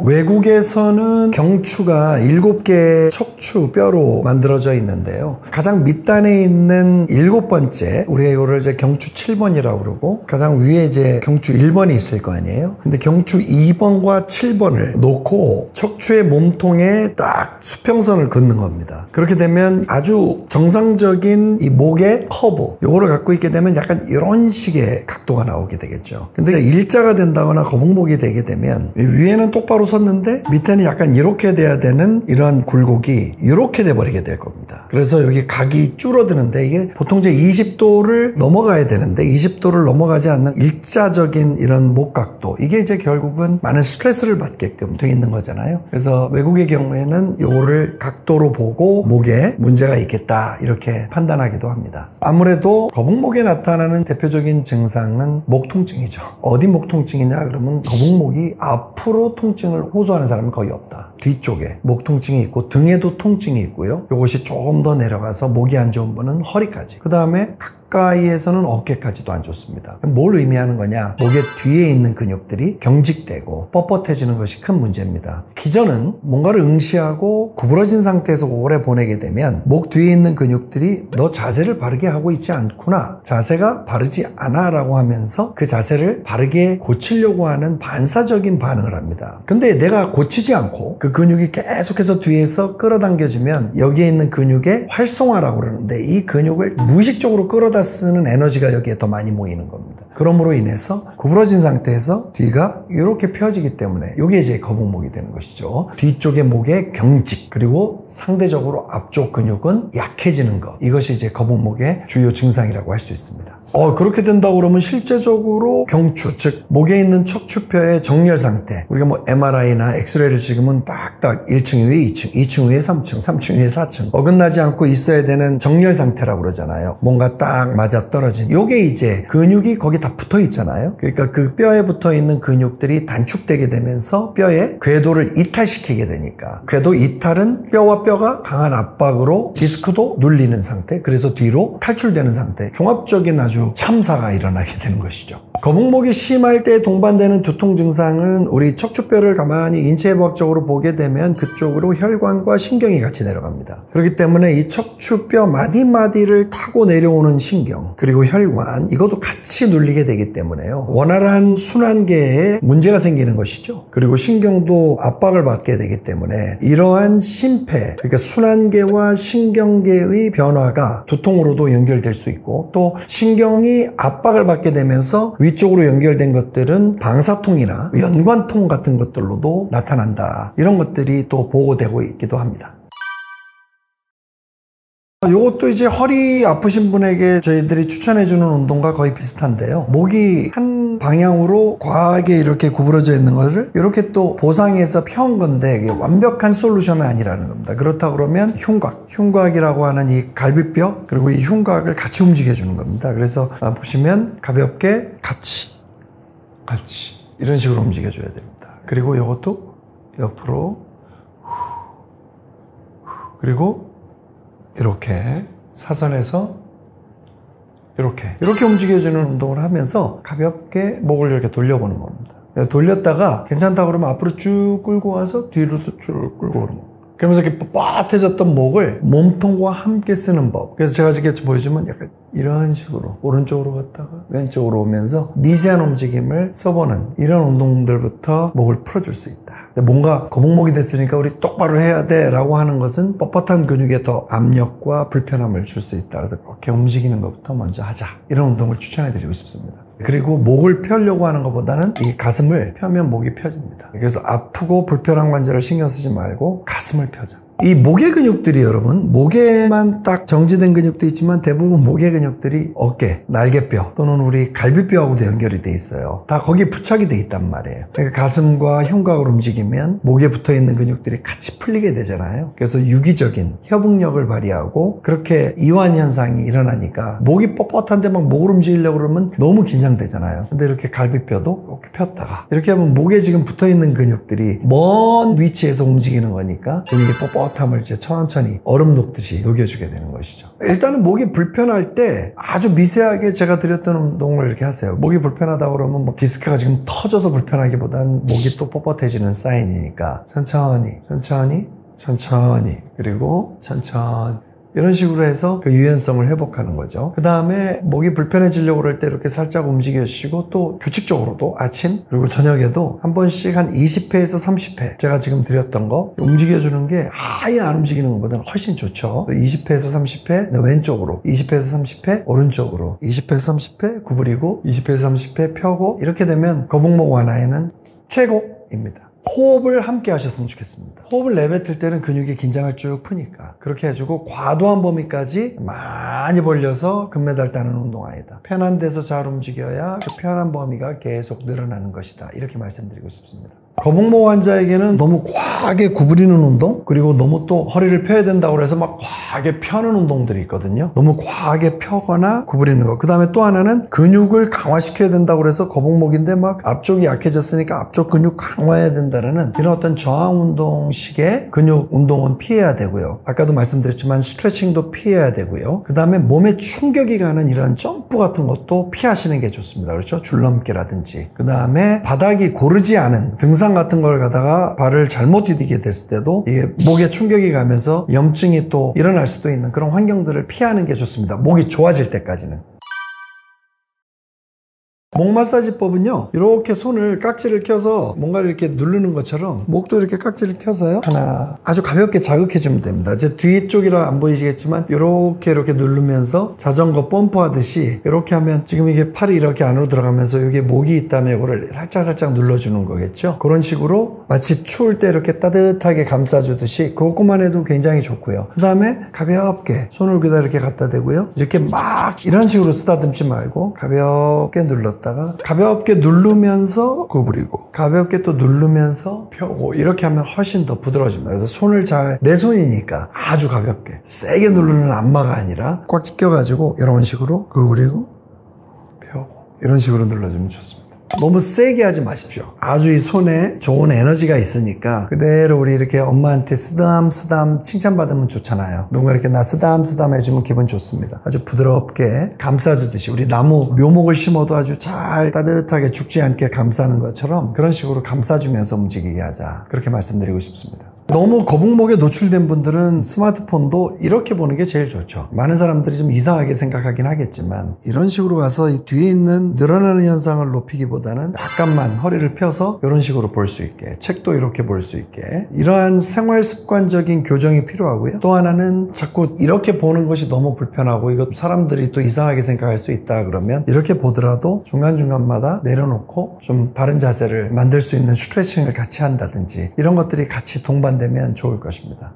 외국에서는 경추가 7개의 척추뼈로 만들어져 있는데요. 가장 밑단에 있는 7번째, 우리가 이거를 이제 경추 7번이라고 그러고, 가장 위에 이제 경추 1번이 있을 거 아니에요. 근데 경추 2번과 7번을 놓고 척추의 몸통에 딱 수평선을 긋는 겁니다. 그렇게 되면 아주 정상적인 이 목의 커브, 요거를 갖고 있게 되면 약간 이런 식의 각도가 나오게 되겠죠. 근데 일자가 된다거나 거북목이 되게 되면 위에는 똑바로 섰는데 밑에는 약간 이렇게 돼야 되는 이런 굴곡이 이렇게 돼버리게 될 겁니다. 그래서 여기 각이 줄어드는데, 이게 보통 이제 20도를 넘어가야 되는데 20도를 넘어가지 않는 일자적인 이런 목 각도, 이게 이제 결국은 많은 스트레스를 받게끔 돼 있는 거잖아요. 그래서 외국의 경우에는 요거를 각도로 보고 목에 문제가 있겠다, 이렇게 판단하기도 합니다. 아무래도 거북목에 나타나는 대표적인 증상은 목 통증이죠. 어디 목 통증이냐 그러면 거북목이 앞으로 통증을 호소하는 사람은 거의 없다. 뒤쪽에 목 통증이 있고 등에도 통증이 있고요. 이것이 조금 더 내려가서 목이 안 좋은 분은 허리까지, 그 다음에 가까이에서는 어깨까지도 안 좋습니다. 뭘 의미하는 거냐? 목의 뒤에 있는 근육들이 경직되고 뻣뻣해지는 것이 큰 문제입니다. 기전은 뭔가를 응시하고 구부러진 상태에서 오래 보내게 되면 목 뒤에 있는 근육들이 너 자세를 바르게 하고 있지 않구나, 자세가 바르지 않아 라고 하면서 그 자세를 바르게 고치려고 하는 반사적인 반응을 합니다. 근데 내가 고치지 않고 그 근육이 계속해서 뒤에서 끌어당겨지면 여기에 있는 근육의 활성화라고 그러는데, 이 근육을 무의식적으로 끌어다 쓰는 에너지가 여기에 더 많이 모이는 겁니다. 그러므로 인해서 구부러진 상태에서 뒤가 이렇게 펴지기 때문에 이게 이제 거북목이 되는 것이죠. 뒤쪽의 목의 경직, 그리고 상대적으로 앞쪽 근육은 약해지는 것, 이것이 이제 거북목의 주요 증상이라고 할 수 있습니다. 그렇게 된다고 그러면 실제적으로 경추, 즉 목에 있는 척추뼈의 정렬 상태, 우리가 뭐 MRI나 엑스레이를 찍으면 딱딱 1층 위에 2층, 2층 위에 3층, 3층 위에 4층 어긋나지 않고 있어야 되는 정렬 상태라고 그러잖아요. 뭔가 딱 맞아떨어진, 요게 이제 근육이 거기 다 붙어 있잖아요. 그러니까 그 뼈에 붙어 있는 근육들이 단축되게 되면서 뼈의 궤도를 이탈시키게 되니까, 궤도 이탈은 뼈와 뼈가 강한 압박으로 디스크도 눌리는 상태, 그래서 뒤로 탈출되는 상태, 종합적인 아주 참사가 일어나게 되는 것이죠. 거북목이 심할 때 동반되는 두통 증상은 우리 척추뼈를 가만히 인체해부학적으로 보게 되면 그쪽으로 혈관과 신경이 같이 내려갑니다. 그렇기 때문에 이 척추뼈 마디마디를 타고 내려오는 신경, 그리고 혈관, 이것도 같이 눌리게 되기 때문에요, 원활한 순환계에 문제가 생기는 것이죠. 그리고 신경도 압박을 받게 되기 때문에 이러한 심폐, 그러니까 순환계와 신경계의 변화가 두통으로도 연결될 수 있고, 또 신경이 압박을 받게 되면서 위쪽으로 연결된 것들은 방사통이나 연관통 같은 것들로도 나타난다, 이런 것들이 또 보고되고 있기도 합니다. 이것도 이제 허리 아프신 분에게 저희들이 추천해주는 운동과 거의 비슷한데요. 목이 한 방향으로 과하게 이렇게 구부러져 있는 것을 이렇게 또 보상해서 펴온 건데, 이게 완벽한 솔루션은 아니라는 겁니다. 그렇다 그러면 흉곽이라고 하는 이 갈비뼈, 그리고 이 흉곽을 같이 움직여주는 겁니다. 그래서 보시면 가볍게 같이 이런 식으로 움직여줘야 됩니다. 그리고 이것도 옆으로, 그리고 이렇게 사선에서 이렇게 움직여주는 운동을 하면서 가볍게 목을 이렇게 돌려보는 겁니다. 돌렸다가 괜찮다 그러면 앞으로 쭉 끌고 와서 뒤로도 쭉 끌고 오는 겁니다. 그러면서 이렇게 뻣뻣해졌던 목을 몸통과 함께 쓰는 법. 그래서 제가 이렇게 보여주면 약간 이런 식으로 오른쪽으로 갔다가 왼쪽으로 오면서 미세한 움직임을 써보는 이런 운동들부터 목을 풀어줄 수 있다. 뭔가 거북목이 됐으니까 우리 똑바로 해야 돼 라고 하는 것은 뻣뻣한 근육에 더 압력과 불편함을 줄 수 있다. 그래서 그렇게 움직이는 것부터 먼저 하자. 이런 운동을 추천해 드리고 싶습니다. 그리고 목을 펴려고 하는 것보다는 이 가슴을 펴면 목이 펴집니다. 그래서 아프고 불편한 관절을 신경 쓰지 말고 가슴을 펴자. 이 목의 근육들이 여러분, 목에만 딱 정지된 근육도 있지만 대부분 목의 근육들이 어깨, 날개뼈 또는 우리 갈비뼈하고도 연결이 돼 있어요. 다 거기에 부착이 돼 있단 말이에요. 그러니까 가슴과 흉곽을 움직이면 목에 붙어 있는 근육들이 같이 풀리게 되잖아요. 그래서 유기적인 협응력을 발휘하고 그렇게 이완 현상이 일어나니까 목이 뻣뻣한데 막 목을 움직이려고 그러면 너무 긴장되잖아요. 근데 이렇게 갈비뼈도 이렇게 폈다가 이렇게 하면 목에 지금 붙어 있는 근육들이 먼 위치에서 움직이는 거니까 근육이 뻣뻣함을 이제 천천히 얼음 녹듯이 녹여주게 되는 것이죠. 일단은 목이 불편할 때 아주 미세하게 제가 드렸던 운동을 이렇게 하세요. 목이 불편하다 그러면 뭐 디스크가 지금 터져서 불편하기보다는 목이 또 뻣뻣해지는 사인이니까 천천히 그리고 천천히 이런 식으로 해서 그 유연성을 회복하는 거죠. 그 다음에 목이 불편해지려고 그럴 때 이렇게 살짝 움직여 주시고 또 규칙적으로도 아침 그리고 저녁에도 한 번씩 한 20회에서 30회 제가 지금 드렸던 거 움직여주는 게 아예 안 움직이는 것보다는 훨씬 좋죠. 20회에서 30회 왼쪽으로 20회에서 30회 오른쪽으로 20회에서 30회 구부리고 20회에서 30회 펴고 이렇게 되면 거북목 완화에는 최고입니다. 호흡을 함께 하셨으면 좋겠습니다. 호흡을 내뱉을 때는 근육이 긴장을 쭉 푸니까 그렇게 해주고 과도한 범위까지 많이 벌려서 금메달 따는 운동 아니다. 편한 데서 잘 움직여야 그 편한 범위가 계속 늘어나는 것이다. 이렇게 말씀드리고 싶습니다. 거북목 환자에게는 너무 과하게 구부리는 운동 그리고 너무 또 허리를 펴야 된다고 해서 막 과하게 펴는 운동들이 있거든요. 너무 과하게 펴거나 구부리는 거. 그 다음에 또 하나는 근육을 강화시켜야 된다고 해서 거북목인데 막 앞쪽이 약해졌으니까 앞쪽 근육 강화해야 된다는 이런 어떤 저항 운동식의 근육 운동은 피해야 되고요. 아까도 말씀드렸지만 스트레칭도 피해야 되고요. 그 다음에 몸에 충격이 가는 이런 점프 같은 것도 피하시는 게 좋습니다. 그렇죠? 줄넘기라든지. 그 다음에 바닥이 고르지 않은 등산 같은 걸 가다가 발을 잘못 디디게 됐을 때도 이게 목에 충격이 가면서 염증이 또 일어날 수도 있는 그런 환경들을 피하는 게 좋습니다. 목이 좋아질 때까지는. 목 마사지법은요, 이렇게 손을 깍지를 켜서 뭔가를 이렇게 누르는 것처럼 목도 이렇게 깍지를 켜서요, 하나 아주 가볍게 자극해주면 됩니다. 제 뒤쪽이라 안 보이시겠지만 이렇게 누르면서 자전거 펌프 하듯이 이렇게 하면 지금 이게 팔이 이렇게 안으로 들어가면서 여기에 목이 있다면 이거를 살짝 눌러주는 거겠죠. 그런 식으로 마치 추울 때 이렇게 따뜻하게 감싸주듯이 그것만 해도 굉장히 좋고요. 그 다음에 가볍게 손을 여기다 이렇게 갖다 대고요, 이렇게 막 이런 식으로 쓰다듬지 말고 가볍게 눌렀다가 가볍게 누르면서 구부리고 가볍게 또 누르면서 펴고 이렇게 하면 훨씬 더 부드러워집니다. 그래서 손을 내 손이니까 아주 가볍게 세게 누르는 안마가 아니라 꽉 찢겨가지고 이런 식으로 구부리고 펴고 이런 식으로 눌러주면 좋습니다. 너무 세게 하지 마십시오. 아주 이 손에 좋은 에너지가 있으니까 그대로 우리 이렇게 엄마한테 쓰담쓰담 칭찬받으면 좋잖아요. 누군가 이렇게 나 쓰담쓰담 해주면 기분 좋습니다. 아주 부드럽게 감싸주듯이 우리 나무 묘목을 심어도 아주 잘 따뜻하게 죽지 않게 감싸는 것처럼 그런 식으로 감싸주면서 움직이게 하자. 그렇게 말씀드리고 싶습니다. 너무 거북목에 노출된 분들은 스마트폰도 이렇게 보는 게 제일 좋죠. 많은 사람들이 좀 이상하게 생각하긴 하겠지만 이런 식으로 가서 이 뒤에 있는 늘어나는 현상을 높이기보다는 약간만 허리를 펴서 이런 식으로 볼 수 있게, 책도 이렇게 볼 수 있게, 이러한 생활 습관적인 교정이 필요하고요. 또 하나는 자꾸 이렇게 보는 것이 너무 불편하고 이거 사람들이 또 이상하게 생각할 수 있다 그러면 이렇게 보더라도 중간중간마다 내려놓고 좀 바른 자세를 만들 수 있는 스트레칭을 같이 한다든지 이런 것들이 같이 동반되면 좋을 것입니다.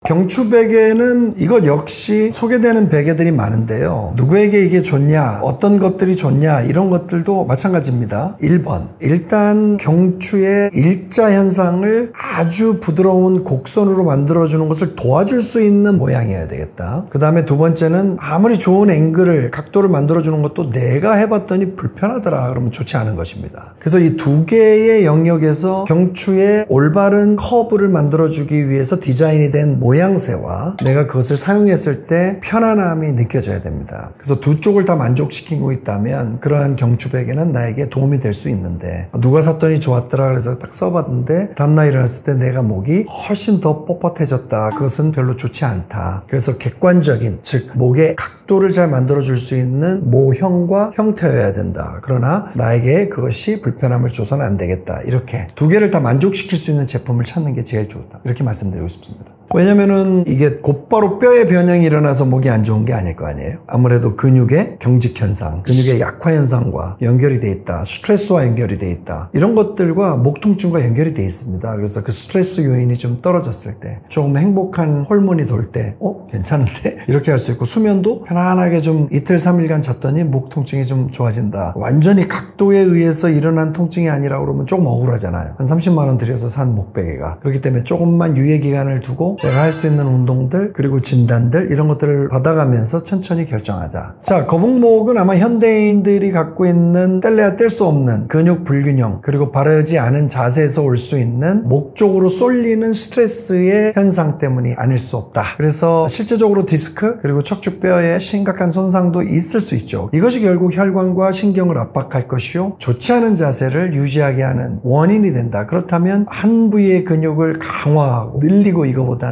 경추베개는 이것 역시 소개되는 베개들이 많은데요. 누구에게 이게 좋냐, 어떤 것들이 좋냐 이런 것들도 마찬가지입니다. 1번, 일단 경추의 일자 현상을 아주 부드러운 곡선으로 만들어주는 것을 도와줄 수 있는 모양이어야 되겠다. 그 다음에 두 번째는 아무리 좋은 앵글을, 각도를 만들어주는 것도 내가 해봤더니 불편하더라 그러면 좋지 않은 것입니다. 그래서 이 두 개의 영역에서 경추의 올바른 커브를 만들어주기 위해서 디자인이 된 모양새와 내가 그것을 사용했을 때 편안함이 느껴져야 됩니다. 그래서 두 쪽을 다 만족시키고 있다면 그러한 경추베개는 나에게 도움이 될 수 있는데, 누가 샀더니 좋았더라 그래서 딱 써봤는데 다음날 일어났을 때 내가 목이 훨씬 더 뻣뻣해졌다. 그것은 별로 좋지 않다. 그래서 객관적인, 즉 목의 각도를 잘 만들어줄 수 있는 모형과 형태여야 된다. 그러나 나에게 그것이 불편함을 줘서는 안 되겠다. 이렇게 두 개를 다 만족시킬 수 있는 제품을 찾는 게 제일 좋다. 이렇게 말씀드리고 싶습니다. 왜냐면은 이게 곧바로 뼈의 변형이 일어나서 목이 안 좋은 게 아닐 거 아니에요. 아무래도 근육의 경직 현상, 근육의 약화 현상과 연결이 돼 있다. 스트레스와 연결이 돼 있다. 이런 것들과 목 통증과 연결이 돼 있습니다. 그래서 그 스트레스 요인이 좀 떨어졌을 때, 조금 행복한 호르몬이 돌 때, 괜찮은데? 이렇게 할 수 있고, 수면도 편안하게 좀 이틀 3일간 잤더니 목 통증이 좀 좋아진다. 완전히 각도에 의해서 일어난 통증이 아니라 그러면 조금 억울하잖아요. 한 30만 원 들여서 산 목베개가. 그렇기 때문에 조금만 유예 기간을 두고 내가 할 수 있는 운동들, 그리고 진단들, 이런 것들을 받아가면서 천천히 결정하자. 자, 거북목은 아마 현대인들이 갖고 있는 뗄래야 뗄 수 없는 근육 불균형, 그리고 바르지 않은 자세에서 올 수 있는 목 쪽으로 쏠리는 스트레스의 현상 때문이 아닐 수 없다. 그래서 실제적으로 디스크, 그리고 척추뼈에 심각한 손상도 있을 수 있죠. 이것이 결국 혈관과 신경을 압박할 것이요, 좋지 않은 자세를 유지하게 하는 원인이 된다. 그렇다면 한 부위의 근육을 강화하고 늘리고 이거보다는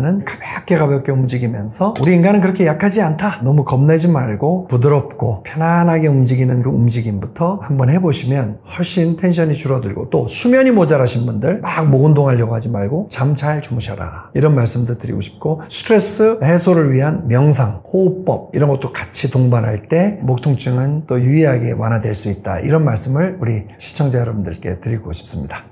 가볍게 움직이면서, 우리 인간은 그렇게 약하지 않다. 너무 겁내지 말고 부드럽고 편안하게 움직이는 그 움직임부터 한번 해보시면 훨씬 텐션이 줄어들고, 또 수면이 모자라신 분들 막 목 운동하려고 하지 말고 잠 잘 주무셔라. 이런 말씀도 드리고 싶고, 스트레스 해소를 위한 명상, 호흡법 이런 것도 같이 동반할 때 목 통증은 또 유의하게 완화될 수 있다. 이런 말씀을 우리 시청자 여러분들께 드리고 싶습니다.